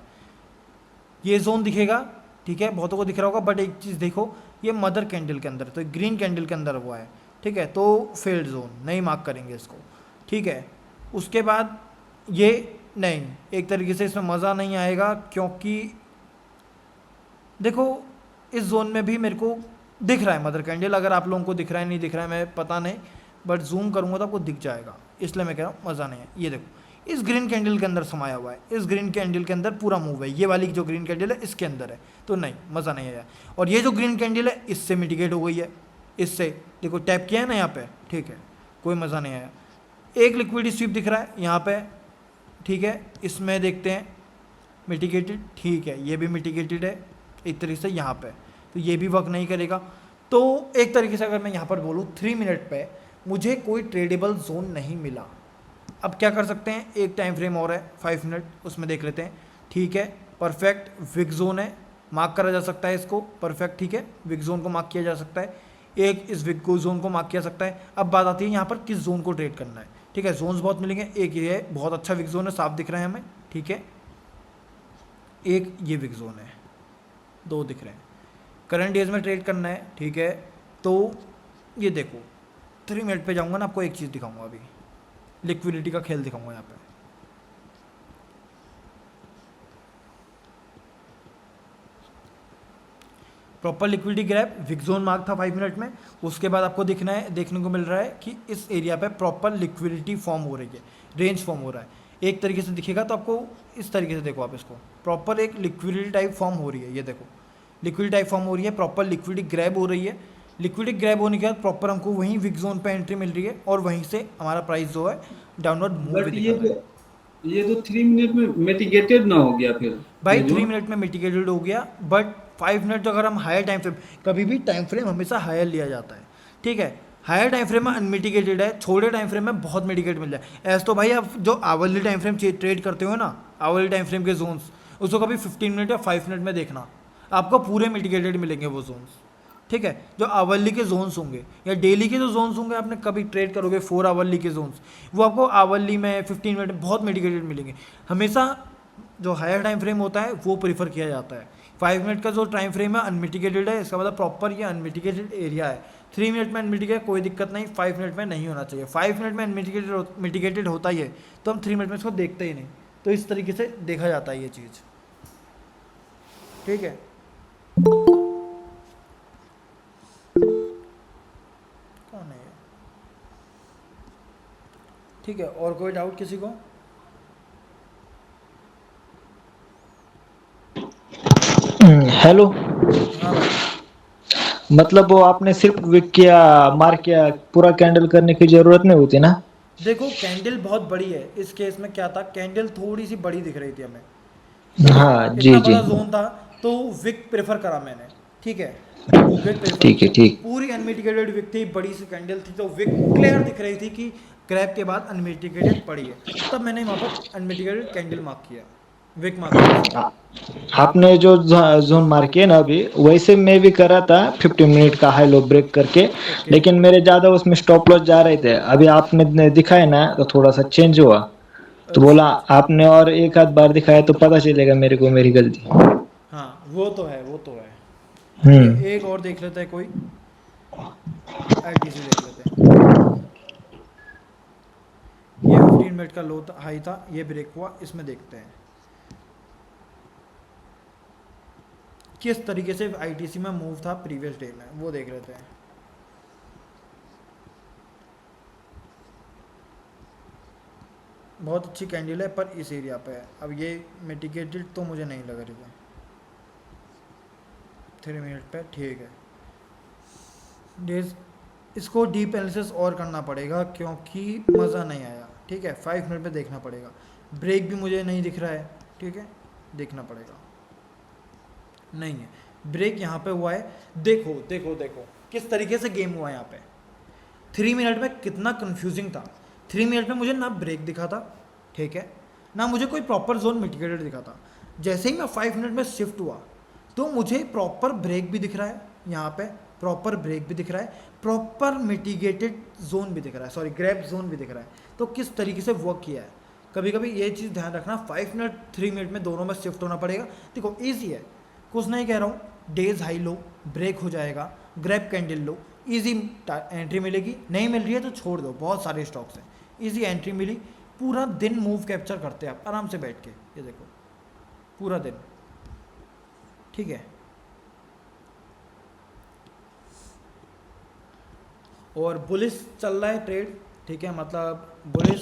ये जोन दिखेगा, ठीक है, बहुतों को दिख रहा होगा, बट एक चीज़ देखो, ये मदर कैंडल के अंदर, तो ग्रीन कैंडल के अंदर हुआ है, ठीक है, तो फेल्ड जोन नहीं मार्क करेंगे इसको, ठीक है। उसके बाद ये नहीं, एक तरीके से इसमें मज़ा नहीं आएगा, क्योंकि देखो इस जोन में भी मेरे को दिख रहा है मदर कैंडल, अगर आप लोगों को दिख रहा है नहीं दिख रहा है मैं पता नहीं, बट जूम करूँगा तो आपको दिख जाएगा, इसलिए मैं कह रहा हूँ मज़ा नहीं है। ये देखो इस ग्रीन कैंडल के अंदर समाया हुआ है, इस ग्रीन कैंडल के अंदर पूरा मूव है, ये वाली जो ग्रीन कैंडल है इसके अंदर है, तो नहीं मज़ा नहीं आया। और ये जो ग्रीन कैंडल है इससे मिटिगेट हो गई है, इससे देखो टैप किया है ना यहाँ पे, ठीक है, कोई मज़ा नहीं आया। एक लिक्विड स्वीप दिख रहा है यहाँ पे, ठीक है, इसमें देखते हैं मिटिगेटेड, ठीक है, ये भी मिटिगेटेड है एक तरीके से यहाँ पे, तो ये भी वर्क नहीं करेगा। तो एक तरीके से अगर मैं यहाँ पर बोलूँ 3 मिनट पे मुझे कोई ट्रेडेबल जोन नहीं मिला। अब क्या कर सकते हैं, एक टाइम फ्रेम और है 5 मिनट, उसमें देख लेते हैं, ठीक है, परफेक्ट विक जोन है, मार्क करा जा सकता है इसको, परफेक्ट, ठीक है, विक जोन को मार्क किया जा सकता है, एक इस विक जोन को मार्क किया सकता है। अब बात आती है यहाँ पर किस जोन को ट्रेड करना है, ठीक है, जोन्स बहुत मिलेंगे, एक ये है बहुत अच्छा विक जोन है, साफ दिख रहा है हमें, ठीक है, एक ये विक जोन है, 2 दिख रहे हैं, करंट डेज में ट्रेड करना है, ठीक है। तो ये देखो 3 मिनट पे जाऊंगा ना, आपको एक चीज़ दिखाऊंगा, अभी लिक्विडिटी का खेल दिखाऊंगा यहाँ पे। Proper liquidity grab, wick zone mark था 5 मिनट में, उसके बाद आपको देखने को मिल रहा है कि इस एरिया पे प्रॉपर लिक्विडिटी फॉर्म हो रही है, रेंज फॉर्म हो रहा है, एक तरीके से दिखेगा तो आपको इस तरीके से देखो आप इसको, प्रॉपर एक लिक्विडिटी टाइप फॉर्म हो रही है, ये देखो लिक्विड टाइप फॉर्म हो रही है, प्रॉपर लिक्विडिटी ग्रैब हो रही है। लिक्विडिटी ग्रैब होने के बाद प्रॉपर हमको वहीं विक जोन पे एंट्री मिल रही है, और वहीं से हमारा प्राइस जो है डाउनवर्ड मूव बट भी दिखा रहा है। ये तो 3 मिनट में मिटिगेटेड ना हो गया फिर भाई ये जो 3 मिनट में मिटिगेटेड हो गया, बट 5 मिनट जो अगर हम हायर टाइम फ्रेम, कभी भी टाइम फ्रेम हमेशा हायर लिया जाता है, ठीक है, हायर टाइम फ्रेम में अनमिटिगेटेड है, छोटे टाइम फ्रेम में बहुत मिटिगेट मिल जाए। ऐसा तो भाई आप जो आवरली टाइम फ्रेम ट्रेड करते हो ना, आवरली टाइम फ्रेम के जोन्स, उसको कभी 15 मिनट या 5 मिनट में देखना, आपको पूरे मिटिगेटेड मिलेंगे वो जोन्स, ठीक है। जो आवरली के जोन्स होंगे या डेली के जो जोन्स होंगे, आपने कभी ट्रेड करोगे 4 आवरली के जोन्स, वो आपको आवरली में 15 मिनट में बहुत मिटिगेटेड मिलेंगे। हमेशा जो हायर टाइम फ्रेम होता है वो प्रीफर किया जाता है। 5 मिनट का जो टाइम फ्रेम है अनमिटिगेटेड है, इसका मतलब प्रॉपर ये अनमिटिगेटेड एरिया है। 3 मिनट में अनमिटिगेटेड कोई दिक्कत नहीं, 5 मिनट में नहीं होना चाहिए। 5 मिनट में अनमिटिगेटेड होता ही है, तो हम 3 मिनट में इसको देखते ही नहीं, तो इस तरीके से देखा जाता है ये चीज़, ठीक है। कौन है ये, ठीक है, और कोई डाउट किसी को? हेलो, हाँ भाई, मतलब वो आपने सिर्फ विक किया, मार्क किया, पूरा कैंडल करने की जरूरत नहीं होती ना? देखो कैंडल बहुत बड़ी है, इस केस में क्या था, कैंडल थोड़ी सी बड़ी दिख रही थी हमें, ठीक है, हाँ जी इतना जी, बड़ा जोन था, तो विक प्रेफर करा मैंने, ठीक है, विक प्रेफर ठीक है किया, ठीक। पूरी अनमिटिगेटेड विक थी, बड़ी सी कैंडल थी, तो विक क्लियर दिख रही थी कि क्रैप के बाद अनमिटिगेटेड पड़ी है, तब मैंने वहाँ पर अनमिटिगेटेड कैंडल मार्क किया, विक मार्क किया। आपने जो जोन मार्क किया ना अभी, वैसे मैं भी करा था 15 मिनट का हाई लो ब्रेक करके, ओके, लेकिन मेरे ज्यादा उसमें स्टॉप लॉस जा रहे थे। अभी आपने दिखाया ना तो थोड़ा सा चेंज हुआ, तो बोला अच्छा अच्छा, आपने और एक आध बार दिखाया तो पता चलेगा मेरे को मेरी गलती। हाँ वो तो है, वो तो है, ठीक है। हम्म। एक और देख लेते हैं, कोई आईटीसी देख लेते हैं। ये 15 मिनट का लो था, हाई था, ये ब्रेक हुआ, इसमें देखते हैं किस तरीके से आईटीसी में मूव था प्रीवियस डे में, वो देख लेते हैं। बहुत अच्छी कैंडल है, पर इस एरिया पे है, अब ये मिटिगेटेड तो मुझे नहीं लग रही है 3 मिनट पे, ठीक है। डेज इसको डीप एनालिसिस और करना पड़ेगा, क्योंकि मज़ा नहीं आया, ठीक है, 5 मिनट में देखना पड़ेगा। ब्रेक भी मुझे नहीं दिख रहा है, ठीक है, देखना पड़ेगा, नहीं है ब्रेक यहाँ पे हुआ है। देखो देखो देखो किस तरीके से गेम हुआ है यहाँ पे, 3 मिनट में कितना कंफ्यूजिंग था। 3 मिनट में मुझे ना ब्रेक दिखा था, ठीक है, ना मुझे कोई प्रॉपर जोन मिटिगेटेड दिखा था। जैसे ही मैं 5 मिनट में शिफ्ट हुआ, तो मुझे प्रॉपर ब्रेक भी दिख रहा है, यहाँ पे प्रॉपर ब्रेक भी दिख रहा है, प्रॉपर मिटिगेटेड जोन भी दिख रहा है, सॉरी ग्रैब जोन भी दिख रहा है। तो किस तरीके से वर्क किया है। कभी कभी ये चीज़ ध्यान रखना, 5 मिनट 3 मिनट में दोनों में शिफ्ट होना पड़ेगा। देखो ईजी है, कुछ नहीं कह रहा हूँ, डेज हाई लो, ब्रेक हो जाएगा, ग्रैब कैंडल लो, ईजी एंट्री मिलेगी, नहीं मिल रही है तो छोड़ दो, बहुत सारे स्टॉक्स हैं, ईजी एंट्री मिली, पूरा दिन मूव कैप्चर करते हैं आप आराम से बैठ के, ये देखो पूरा दिन, ठीक है। और बुलिस चल रहा है ट्रेड, ठीक है, मतलब बुलिस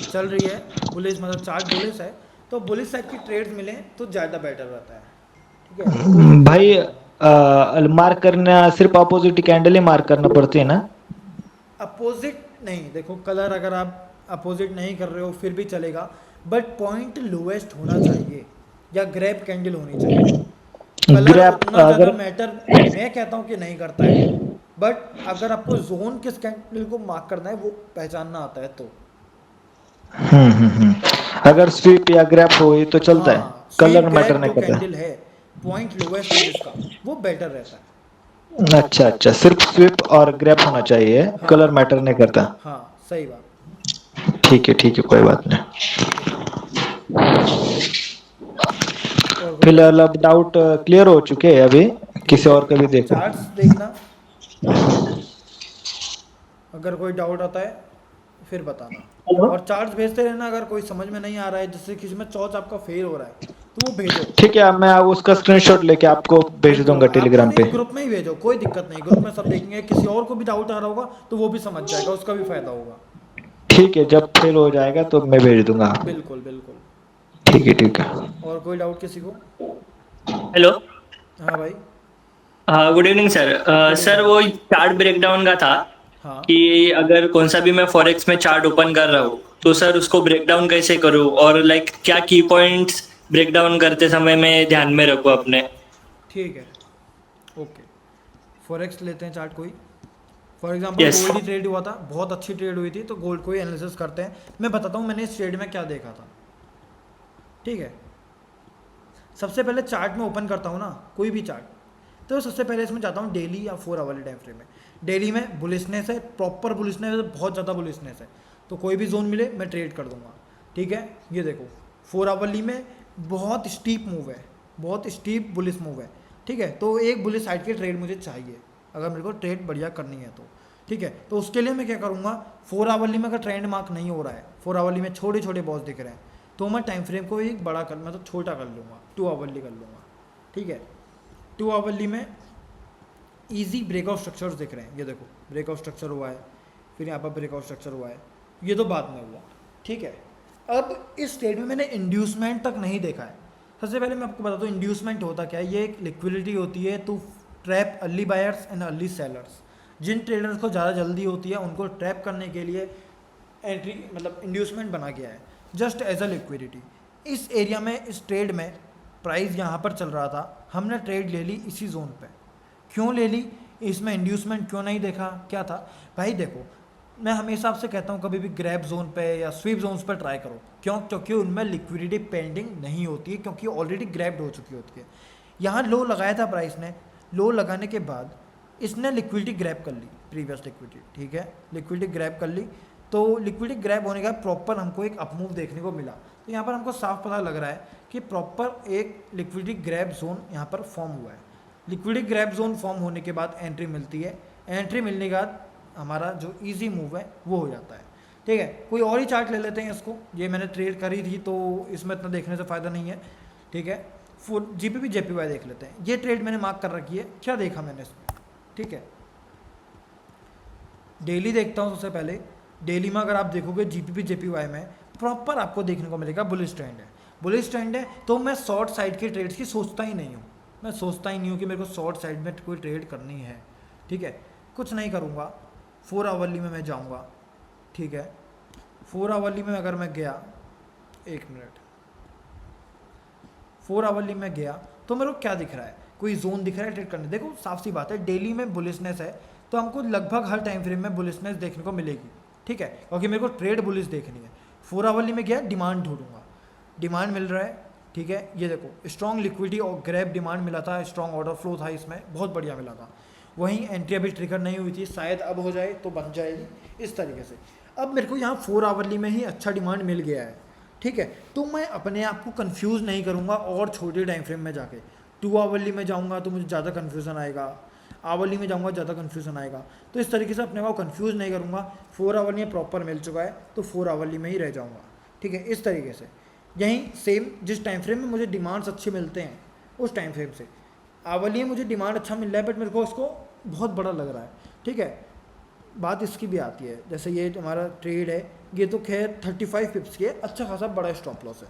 चल रही है, बुलिस मतलब चार्ट बुलिस है, तो बुलिस साइड की ट्रेड्स मिले तो ज़्यादा बेटर रहता है, ठीक है। भाई मार्क करना सिर्फ अपोजिट कैंडल ही मार्क करना पड़ती है ना? अपोजिट नहीं, देखो कलर अगर आप अपोजिट नहीं कर रहे हो फिर भी चलेगा, बट पॉइंट लोएस्ट होना चाहिए या ग्रैब कैंडल होनी चाहिए। कलर ग्रैप उतना ज़्यादा अगर मैटर मैं कहता हूँ कि नहीं करता है, बट अगर आपको जोन किस कैंडल को मार्क करना है वो पहचानना आता है तो। अगर स्वीप या ग्रैप हो ये तो चलता है, हाँ, स्वीप कलर मैटर ग्रैब नहीं जो करता। कैंडल है, पॉइंट लोएस्ट है जिसका, वो बेटर रहता है। अच्छा अच्छा, सिर्फ स्वीप और ग्रैप होना चाहिए, हाँ कलर मैटर नहीं करता। हाँ सही बात, ठीक है, कोई बात नहीं। ठीक है ठीक है। और कोई डाउट? फिलहाल अब डाउट क्लियर हो चुके हैं अभी, ठीक किसी है, और का भी देखो। चार्ट्स देखना, अगर कोई डाउट आता है फिर बताना, हेलो। और चार्ट्स भेजते रहना। अगर कोई समझ में नहीं आ रहा है, जैसे किसी में चौथ आपका फेल हो रहा है तो वो भेजो, ठीक है, मैं उसका स्क्रीनशॉट लेके आपको भेज बिल्कुल दूंगा आपको टेलीग्राम नहीं, पे। ग्रुप में ही भेजो, कोई दिक्कत नहीं, ग्रुप में सब देखेंगे, किसी और को भी डाउट आ रहा होगा तो वो भी समझ जाएगा, उसका भी फायदा होगा। ठीक है, जब फेल हो जाएगा तो मैं भेज दूंगा। बिल्कुल बिल्कुल। ठीक है। और कोई डाउट किसी को? हेलो। हाँ भाई। Good evening sir. Good sir evening. वो चार्ट ब्रेकडाउन का था हाँ कि अगर कौन सा भी मैं फॉरेक्स में चार्ट ओपन कर रहा हूँ तो सर उसको ब्रेकडाउन कैसे करूँ, और लाइक क्या की पॉइंट्स ब्रेकडाउन करते समय मैं ध्यान में रखूँ अपने। ठीक है, ओके। फॉरेक्स लेते हैं चार्ट कोई, for example yes. Gold he trade हुआ था, बहुत अच्छी ट्रेड हुई थी, तो गोल्ड को ही एनालिसिस करते हैं। मैं बताता हूँ मैंने इस ट्रेड में क्या देखा था, ठीक है। सबसे पहले चार्ट में ओपन करता हूँ ना कोई भी चार्ट, तो सबसे पहले इसमें जाता हूँ डेली या 4 आवर टाइम फ्रेम में। डेली में बुलिशनेस है, प्रॉपर बुलिशनेस है, बहुत ज़्यादा बुलिशनेस है, तो कोई भी जोन मिले मैं ट्रेड कर दूंगा, ठीक है। ये देखो 4 आवरली में बहुत स्टीप मूव है, बहुत स्टीप बुलिश मूव है, ठीक है। तो एक बुलिश साइड की ट्रेड मुझे चाहिए अगर मेरे को ट्रेड बढ़िया करनी है तो, ठीक है। तो उसके लिए मैं क्या करूँगा, 4 आवरली में अगर ट्रेंड मार्क नहीं हो रहा है, 4 आवरली में छोटे छोटे बॉस दिख रहे हैं, तो मैं टाइम फ्रेम को एक बड़ा कर, मतलब छोटा कर लूँगा, 2 आवरली कर लूँगा, ठीक है। 2 आवरली में ईजी ब्रेकआउट स्ट्रक्चर्स दिख रहे हैं, ये देखो ब्रेकआउट स्ट्रक्चर हुआ है, फिर यहाँ पर ब्रेकआउट स्ट्रक्चर हुआ है, ये तो बाद में हुआ, ठीक है। अब इस ट्रेड में मैंने इंड्यूसमेंट तक नहीं देखा है। सबसे पहले मैं आपको बताता हूँ इंड्यूसमेंट होता क्या है। ये एक लिक्विडिटी होती है to trap early buyers and early sellers. जिन ट्रेडर्स को ज़्यादा जल्दी होती है उनको ट्रैप करने के लिए एंट्री, मतलब इंड्यूसमेंट बना गया है, जस्ट एज अ लिक्विडिटी। इस एरिया में, इस ट्रेड में प्राइस यहाँ पर चल रहा था, हमने ट्रेड ले ली इसी जोन पे। क्यों ले ली, इसमें इंड्यूसमेंट क्यों नहीं देखा, क्या था भाई? देखो मैं हमेशा आपसे कहता हूँ कभी भी ग्रैब जोन पे या स्वीप जोन्स पर ट्राई करो। क्यों? क्योंकि उनमें लिक्विडिटी पेंडिंग नहीं होती है, क्योंकि ऑलरेडी ग्रैब्ड हो चुकी होती है। यहाँ लो लगाया था प्राइस ने, लो लगाने के बाद इसने लिक्विडिटी ग्रैब कर ली, प्रीवियस लिक्विडिटी, ठीक है, लिक्विडिटी ग्रैब कर ली। तो लिक्विडिटी ग्रैब होने का प्रॉपर हमको एक अपमूव देखने को मिला। तो यहाँ पर हमको साफ पता लग रहा है कि प्रॉपर एक लिक्विडिटी ग्रैब जोन यहाँ पर फॉर्म हुआ है। लिक्विडिटी ग्रैब जोन फॉर्म होने के बाद एंट्री मिलती है, एंट्री मिलने के बाद हमारा जो इजी मूव है वो हो जाता है, ठीक है। कोई और ही चार्ट ले लेते हैं इसको, ये मैंने ट्रेड करी थी तो इसमें इतना देखने से फ़ायदा नहीं है, ठीक है। जीपीपी जेपीवाई देख लेते हैं, ये ट्रेड मैंने मार्क कर रखी है, क्या देखा मैंने इसमें, ठीक है। डेली देखता हूँ सबसे पहले। डेली में अगर आप देखोगे जीपीपी जेपीवाई में प्रॉपर आपको देखने को मिलेगा बुलिश ट्रेंड है, बुलिश ट्रेंड है। तो मैं शॉर्ट साइड के ट्रेड्स की सोचता ही नहीं हूँ, मैं सोचता ही नहीं हूँ कि मेरे को शॉर्ट साइड में कोई ट्रेड करनी है, ठीक है। कुछ नहीं करूँगा, 4 आवरली में मैं जाऊँगा, ठीक है। 4 आवरली में अगर मैं गया, 1 मिनट, 4 आवरली में गया तो मेरे को क्या दिख रहा है, कोई जोन दिख रहा है ट्रेड करने। देखो साफ सी बात है, डेली में बुलिशनेस है तो हमको लगभग हर टाइम फ्रेम में बुलिशनेस देखने को मिलेगी, ठीक है, क्योंकि मेरे को ट्रेड बुलिश देखनी है। 4 आवरली में गया, डिमांड ढूंढूंगा, डिमांड मिल रहा है, ठीक है। ये देखो स्ट्रॉन्ग लिक्विडिटी और ग्रैब डिमांड मिला था, स्ट्रॉन्ग ऑर्डर फ्लो था इसमें, बहुत बढ़िया मिला था। वहीं एंट्री अभी ट्रिगर नहीं हुई थी, शायद अब हो जाए तो बन जाएगी इस तरीके से। अब मेरे को यहाँ 4 आवरली में ही अच्छा डिमांड मिल गया है, ठीक है, तो मैं अपने आप को कंफ्यूज नहीं करूँगा और छोटे टाइम फ्रेम में जाके 2 आवरली में जाऊँगा तो मुझे ज़्यादा कन्फ्यूज़न आएगा, आवरली में जाऊँगा ज़्यादा कन्फ्यूज़न आएगा। तो इस तरीके से अपने को कंफ्यूज नहीं करूँगा। 4 आवरली में प्रॉपर मिल चुका है तो 4 आवरली में ही रह जाऊँगा, ठीक है। इस तरीके से यहीं सेम जिस टाइम फ्रेम में मुझे डिमांड्स अच्छे मिलते हैं उस टाइम फ्रेम से आवरली में मुझे डिमांड अच्छा मिल रहा है, बट मेरे को इसको बहुत बड़ा लग रहा है, ठीक है। बात इसकी भी आती है, जैसे ये हमारा ट्रेड है, ये तो खैर 35 पिप्स की है, अच्छा खासा बड़ा स्टॉप लॉस है।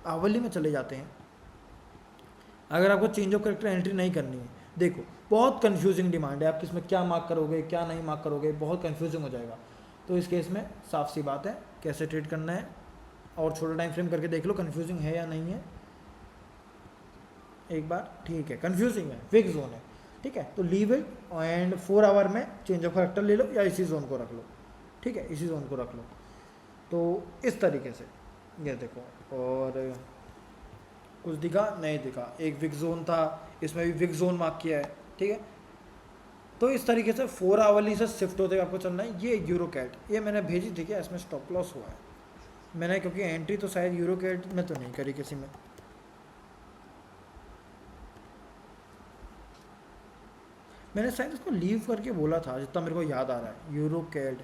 आवरली में चले जाते हैं। अगर आपको चेंज ऑफ करेक्टर एंट्री नहीं करनी है, देखो बहुत कंफ्यूजिंग डिमांड है, आप किसमें क्या मार्क करोगे क्या नहीं मार्क करोगे, बहुत कंफ्यूजिंग हो जाएगा। तो इस केस में साफ सी बात है कैसे ट्रेड करना है, और छोटा टाइम फ्रेम करके देख लो कंफ्यूजिंग है या नहीं है एक बार, ठीक है। कंफ्यूजिंग है, फिक्स जोन है, ठीक है, तो लीव इट एंड 4 आवर में चेंज ऑफ करेक्टर ले लो या इसी जोन को रख लो, ठीक है, इसी जोन को रख लो। तो इस तरीके से ये देखो, और कुछ दिखा नहीं दिखा, एक विक जोन था, इसमें भी विक जोन मार्क किया है, ठीक है। तो इस तरीके से 4 आवरली से शिफ्ट होते हुए आपको चलना है। ये यूरो कैट ये मैंने भेजी थी क्या, इसमें स्टॉप लॉस हुआ है मैंने, क्योंकि एंट्री तो शायद यूरो कैट में तो नहीं करी किसी में। मैंने शायद इसको लीव करके बोला था जितना मेरे को याद आ रहा है, euro CAD.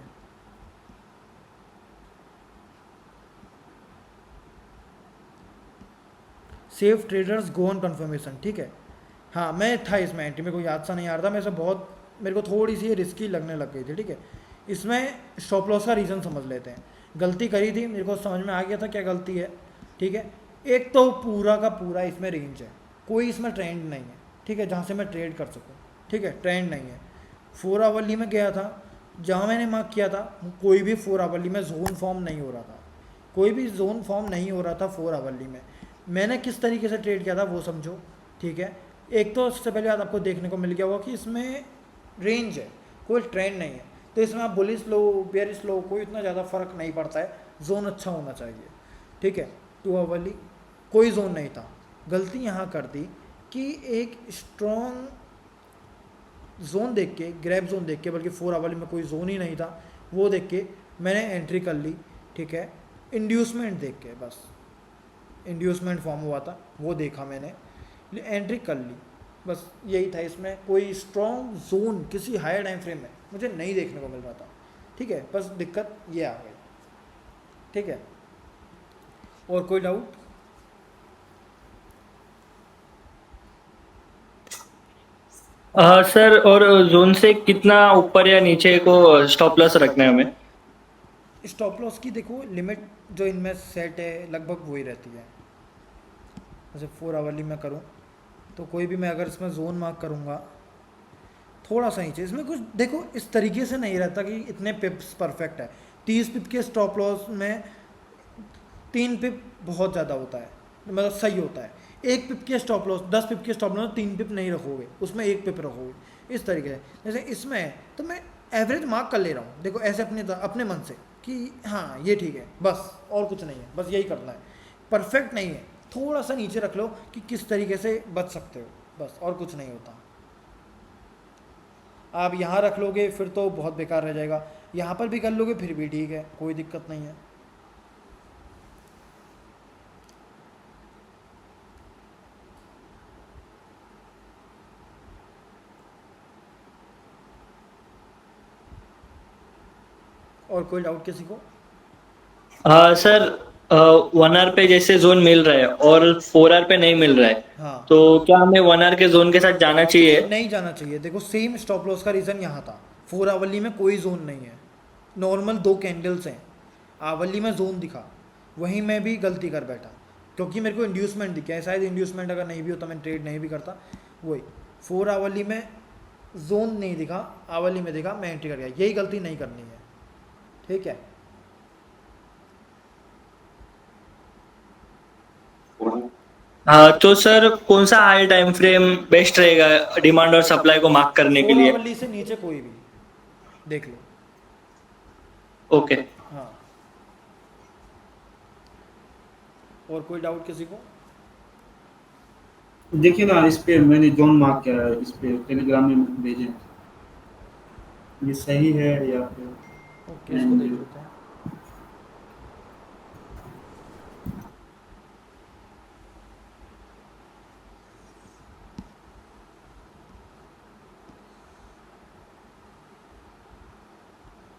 Safe traders go on confirmation, ठीक है। हाँ मैं था इसमें एंट्री, मेरे को याद सा नहीं आ रहा था, मेरे को थोड़ी सी रिस्की लगने लग गई थी, ठीक है। इसमें स्टॉप लॉस का रीज़न समझ लेते हैं। गलती करी थी, मेरे को समझ में आ गया था क्या गलती है, ठीक है। एक तो पूरा का पूरा इसमें रेंज है, कोई इसमें ट्रेंड नहीं है, ठीक है, जहाँ से मैं ट्रेड कर सकूँ, ठीक है, ट्रेंड नहीं है। 4 आवरली में गया था, जहाँ मैंने मार्क किया था कोई भी 4 आवरली में जोन फॉर्म नहीं हो रहा था, कोई भी जोन फॉर्म नहीं हो रहा था 4 आवरली में। मैंने किस तरीके से ट्रेड किया था वो समझो, ठीक है। एक तो सबसे पहले बात आपको देखने को मिल गया होगा कि इसमें रेंज है, कोई ट्रेंड नहीं है, तो इसमें आप बुलिश लो बेयरिश लो कोई इतना ज़्यादा फर्क नहीं पड़ता है, जोन अच्छा होना चाहिए, ठीक है। 2 आवरली कोई जोन नहीं था, गलती यहाँ कर दी कि एक स्ट्रॉन्ग जोन देख के, ग्रैब जोन देख के, बल्कि 4 आवरली में कोई जोन ही नहीं था, वो देख के मैंने एंट्री कर ली, ठीक है। इंड्यूसमेंट देख के, बस इंड्यूसमेंट फॉर्म हुआ था वो देखा मैंने, एंट्री कर ली, बस यही था। इसमें कोई स्ट्रॉन्ग जोन किसी हायर टाइम फ्रेम में मुझे नहीं देखने को मिल रहा था, ठीक है, बस दिक्कत ये आ गई, ठीक है। और कोई डाउट? सर, और जोन से कितना ऊपर या नीचे को स्टॉप लॉस रखना है हमें? स्टॉप लॉस की देखो लिमिट जो इनमें सेट है लगभग वही रहती है। जैसे 4 आवरली में करूँ तो कोई भी मैं अगर इसमें जोन मार्क करूँगा थोड़ा सा नीचे, इसमें कुछ देखो इस तरीके से नहीं रहता कि इतने पिप्स परफेक्ट है। 30 पिप के स्टॉप लॉस में 3 पिप बहुत ज़्यादा होता है, मतलब सही होता है। 1 पिप के स्टॉप लॉस, 10 पिप के स्टॉप लॉस 3 पिप नहीं रखोगे, उसमें 1 पिप रखोगे, इस तरीके से। जैसे इसमें है तो मैं एवरेज मार्क कर ले रहा हूँ, देखो ऐसे अपने मन से कि हाँ ये ठीक है, बस और कुछ नहीं है, बस यही करना है। परफेक्ट नहीं है, थोड़ा सा नीचे रख लो कि किस तरीके से बच सकते हो, बस और कुछ नहीं होता। आप यहाँ रख लोगे फिर तो बहुत बेकार रह जाएगा, यहाँ पर भी कर लोगे फिर भी ठीक है, कोई दिक्कत नहीं है। और कोई डाउट किसी को? सर, 1 आवर पे जैसे जोन मिल रहा है और 4 आवर पे नहीं मिल रहा है, हाँ तो क्या हमें 1 आवर के जोन के साथ जाना चाहिए? नहीं जाना चाहिए। देखो सेम स्टॉप लॉस का रीज़न यहाँ था, 4 आवरली में कोई जोन नहीं है, नॉर्मल 2 कैंडल्स हैं, आवरली में जोन दिखा, वहीं मैं भी गलती कर बैठा क्योंकि मेरे को इंड्यूसमेंट दिखा है। शायद इंड्यूसमेंट अगर नहीं भी होता मैं ट्रेड नहीं भी करता। वही 4 आवरली में जोन नहीं दिखा, आवरली में दिखा, मैं एंट्री कर गया, यही गलती नहीं करनी है, ठीक है। तो सर कौन सा हाई टाइम फ्रेम बेस्ट रहेगा डिमांड और सप्लाई को मार्क करने के 4 लिए? आवरली से नीचे कोई भी देख लो। ओके। हाँ और कोई डाउट किसी को? देखिए ना, इस पे मैंने जोन मार्क किया है, इस पे टेलीग्राम में भेजे, ये सही है या फिर? ओके, इसको देख लेते हैं।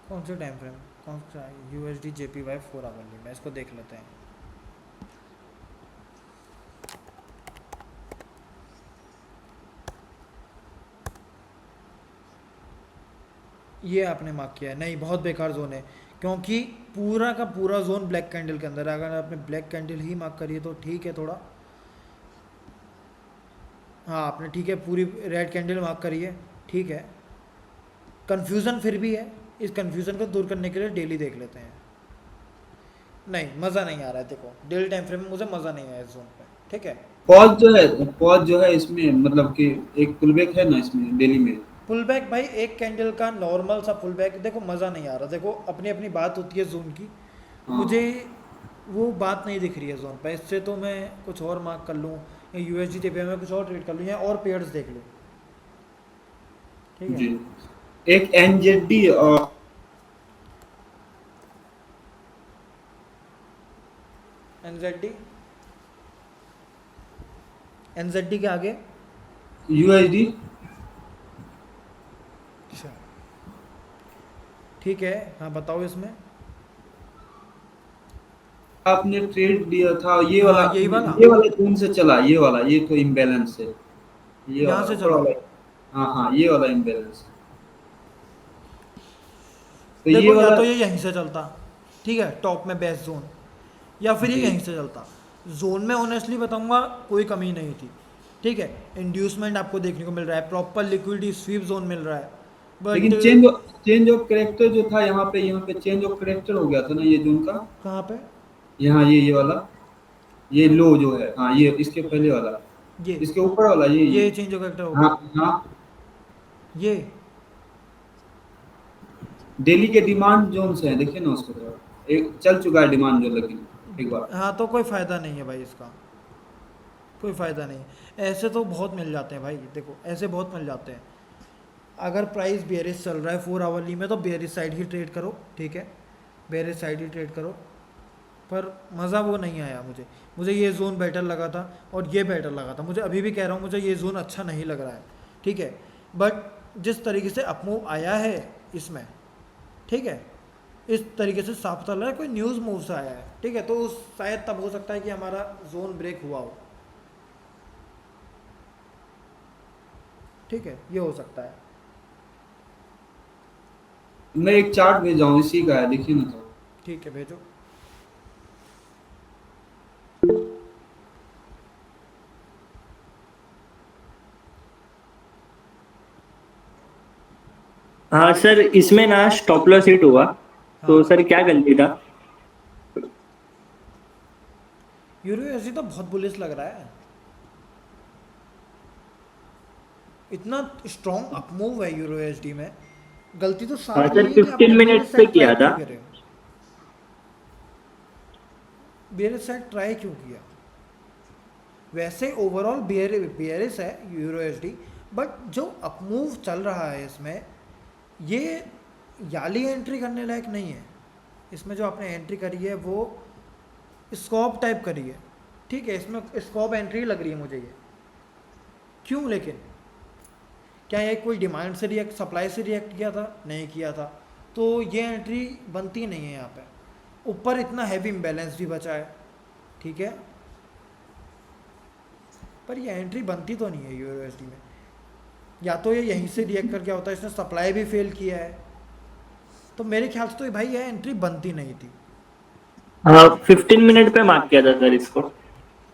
कौन से टाइम फ्रेम, कौन सा USD JPY 4 आवरली में, इसको देख लेते हैं। ये आपने मार्क किया है, नहीं बहुत बेकार जोन है, क्योंकि पूरा का पूरा जोन ब्लैक कैंडल के अंदर है। अगर आपने ब्लैक कैंडल ही मार्क करी है तो ठीक है थोड़ा, हाँ आपने ठीक है पूरी रेड कैंडल मार्क करी है, ठीक है। कंफ्यूजन फिर भी है, इस कंफ्यूजन को दूर करने के लिए डेली देख लेते हैं। नहीं मज़ा नहीं आ रहा है, देखो डेली टाइम फ्रेम में मुझे मज़ा नहीं आया इस जोन पे, ठीक है। पॉज जो है इसमें मतलब कि एक पुलबैक है ना इसमें डेली में। पुल बैक भाई एक कैंडल का नॉर्मल सा पुल बैक, देखो मज़ा नहीं आ रहा। देखो अपनी अपनी बात होती है जोन की, हाँ। मुझे वो बात नहीं दिख रही है जोन पे। इससे तो मैं कुछ और मार्क कर लूँ या USD JPY में कुछ और ट्रेड कर लूँ या और पेयर्स देख लूँ, ठीक है। जी, एक NZD और NZD के आगे USD। अच्छा ठीक है, हाँ बताओ इसमें। आपने ट्रेड दिया था ये हाँ, वाला, यही वाला ये वाला कौन से चला, ये वाला, ये तो इम्बैलेंस है, ये यहाँ वाला से ऊपर चला। वाला। हाँ हाँ, ये वाला इम्बैलेंस। तो ये देखो या वाला तो ये यहीं से चलता, ठीक है, टॉप में बेस्ट जोन, या फिर ये जी। यहीं से चलता। जोन में ऑनेस्टली बताऊंगा कोई कमी नहीं थी, ठीक है। इंड्यूसमेंट आपको देखने को मिल रहा है, प्रॉपर लिक्विडिटी स्वीप जोन मिल रहा है, लेकिन बट चेंज ऑफ कैरेक्टर जो था यहाँ पे चेंज ऑफ कैरेक्टर हो गया था ना ये जोन का। कहाँ पे? यहाँ ये वाला, ये लो जो है, हाँ ये इसके पहले वाला, ये इसके ऊपर वाला, ये चेंज ऑफ कैरेक्टर हो हाँ गया। हाँ। ये डेली के डिमांड जोन से है, देखिए ना उसको थोड़ा, एक चल चुका है डिमांड जोन, लेकिन एक बार। हाँ तो कोई फ़ायदा नहीं है भाई इसका, कोई फ़ायदा नहीं है। ऐसे तो बहुत मिल जाते हैं भाई, देखो ऐसे बहुत मिल जाते हैं। अगर प्राइस बेयरिश चल रहा है 4 आवरली में तो बेयरिश साइड ही ट्रेड करो, ठीक है, बेयरिश साइड ही ट्रेड करो। पर मज़ा वो नहीं आया मुझे, मुझे ये जोन बेटर लगा था और ये बेटर लगा था। मुझे अभी भी कह रहा हूँ मुझे ये जोन अच्छा नहीं लग रहा है, ठीक है। बट जिस तरीके से अपमूव आया है इसमें, ठीक है, इस तरीके से साफ पता लग रहा है कोई न्यूज़ मूव से आया है, ठीक है। तो शायद तब हो सकता है कि हमारा जोन ब्रेक हुआ हो, ठीक है, ये हो सकता है। मैं एक चार्ट भेजा हूँ, इसी का है, देखिए ना तो। ठीक है भेजो। हाँ सर, इसमें ना स्टॉप लॉस हिट हुआ, तो हाँ सर क्या गलती था? USD तो बहुत बुलिश लग रहा है, इतना स्ट्रॉन्ग अपमूव है USD में। गलती तो हाँ सारी सर, यही है कि 15 आपने बेयर मिनट्स पे साइड किया ट्राई था। क्यों करे, बेयर साइड ट्राई क्यों किया? वैसे ओवरऑल बेयरिश है USD, बट जो अपमूव चल रहा है इसमें, ये याली एंट्री करने लायक नहीं है। इसमें जो आपने एंट्री करी है वो स्कॉप टाइप करी है, ठीक है, इसमें स्कॉप एंट्री लग रही है मुझे ये। क्यों लेकिन? क्या ये कोई डिमांड से रिएक्ट, सप्लाई से रिएक्ट किया था? नहीं किया था, तो ये एंट्री बनती नहीं है यहाँ पे। ऊपर इतना हैवी इम्बैलेंस भी बचा है, ठीक है, पर ये एंट्री बनती तो नहीं है USD में। या तो ये यहीं से रिएक्ट करके होता है, इसने सप्लाई भी फेल किया है, तो मेरे ख्याल से तो भाई ये एंट्री बनती नहीं थी। हाँ, 15 मिनट पे मार्क किया था सर इसको।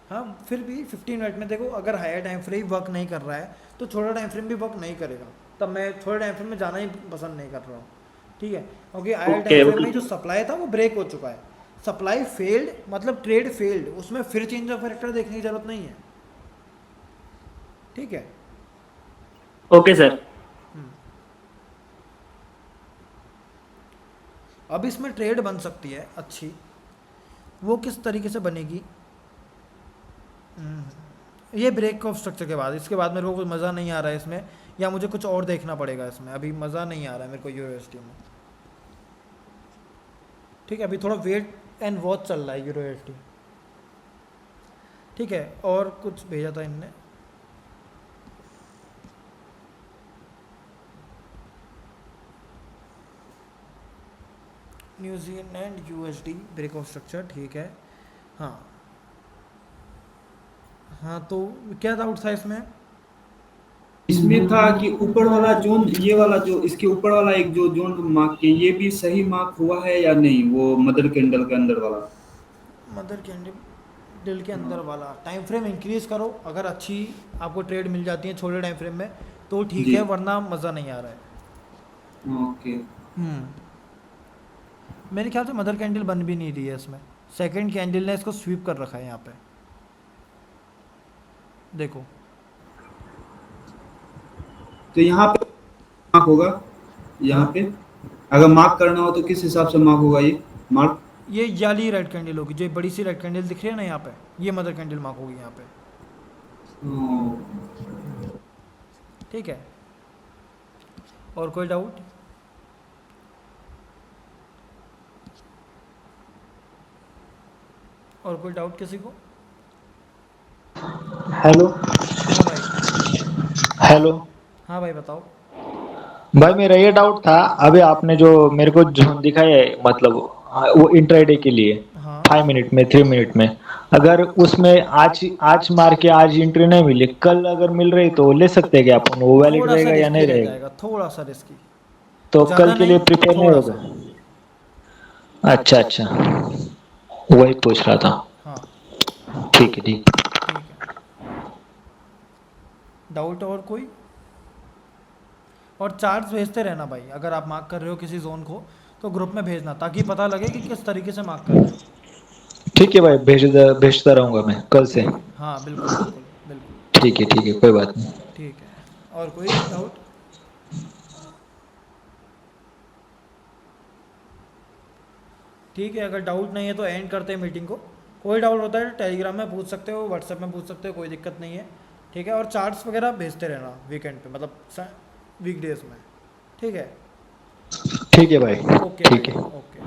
हाँ फिर भी 15 मिनट में देखो, अगर हायर टाइम फ्रेम वर्क नहीं कर रहा है तो छोटा टाइम फ्रेम भी वर्क नहीं करेगा। तब मैं छोटे टाइम फ्रेम में जाना ही पसंद नहीं कर रहा हूँ, ठीक है, क्योंकि हायर टाइम फ्रेम में जो सप्लाई था वो ब्रेक हो चुका है। सप्लाई फेल्ड मतलब ट्रेड फेल्ड, उसमें फिर चेंज ऑफ कैरेक्टर देखने की जरूरत नहीं है, ठीक है। Okay sir. अब इसमें ट्रेड बन सकती है अच्छी, वो किस तरीके से बनेगी? ये ब्रेक ऑफ स्ट्रक्चर के बाद, इसके बाद मेरे को कुछ मज़ा नहीं आ रहा है इसमें, या मुझे कुछ और देखना पड़ेगा इसमें। अभी मज़ा नहीं आ रहा है मेरे को USD में। ठीक है, अभी थोड़ा वेट एंड वॉच चल रहा है यूरो USD। ठीक है, और कुछ भेजा था इनने, न्यूजीलैंड USD ब्रेकआउट स्ट्रक्चर, ठीक है। हाँ हाँ, तो क्या डाउट था इसमें? इसमें था कि ऊपर वाला जोन, ये वाला जो इसके ऊपर वाला एक जो जोन मार्क किए, ये भी सही मार्क हुआ है या नहीं, वो मदर कैंडल के अंदर वाला? मदर कैंडल के अंदर वाला टाइम फ्रेम इंक्रीज करो, अगर अच्छी आपको ट्रेड मिल जाती है छोटे टाइम फ्रेम में तो ठीक जी। है, वरना मज़ा नहीं आ रहा है। ओके। मेरे ख्याल से मदर कैंडल बन भी नहीं रही है इसमें, सेकंड कैंडल ने इसको स्वीप कर रखा है यहाँ पे, देखो। तो यहाँ पे मार्क होगा, यहाँ हाँ, पे अगर मार्क करना हो तो किस हिसाब से मार्क होगा ये मार्क? ये याली रेड कैंडल होगी, जो बड़ी सी रेड कैंडल दिख रही है ना यहाँ पे, ये मदर कैंडल मार्क होगी यहाँ पे। ठीक है, और कोई डाउट? और कोई डाउट किसी को? हेलो हाँ भाई। हेलो। हाँ भाई बताओ। भाई मेरा ये डाउट था, अभी आपने जो मेरे को जोन दिखाया है, मतलब वो इंट्राडे के लिए हाँ, 5 मिनट में 3 मिनट में, अगर उसमें आज आज मार के आज एंट्री नहीं मिली, कल अगर मिल रही तो ले सकते हैं क्या अपन? वो वैलिड थोड़ा सा रहेगा या रिस्की नहीं रह रहेगा? जाएगा, थोड़ा सा रिस्की, तो ज़्यादा कल के लिए नहीं, प्रिपेयर नहीं थोड़ा होगा? सा। अच्छा अच्छा, वही पूछ रहा था। हाँ ठीक है ठीक। ठीक है। डाउट और कोई? और चार्ट्स भेजते रहना भाई, अगर आप मार्क कर रहे हो किसी जोन को तो ग्रुप में भेजना, ताकि पता लगे कि किस तरीके से मार्क कर रहे हो। ठीक है भाई, भेजता रहूंगा मैं कल से। ठीक है, हाँ बिल्कुल बिल्कुल बिल्कुल। ठीक है, कोई बात नहीं। ठीक है, और कोई डाउट? ठीक है, अगर डाउट नहीं है तो एंड करते हैं मीटिंग को। कोई डाउट होता है टेलीग्राम में पूछ सकते हो, व्हाट्सएप में पूछ सकते हो, कोई दिक्कत नहीं है। ठीक है, और चार्ट्स वगैरह भेजते रहना वीकेंड पे, मतलब वीकडेज में। ठीक है, ठीक है भाई। ओके ठीक भाई, है। ओके।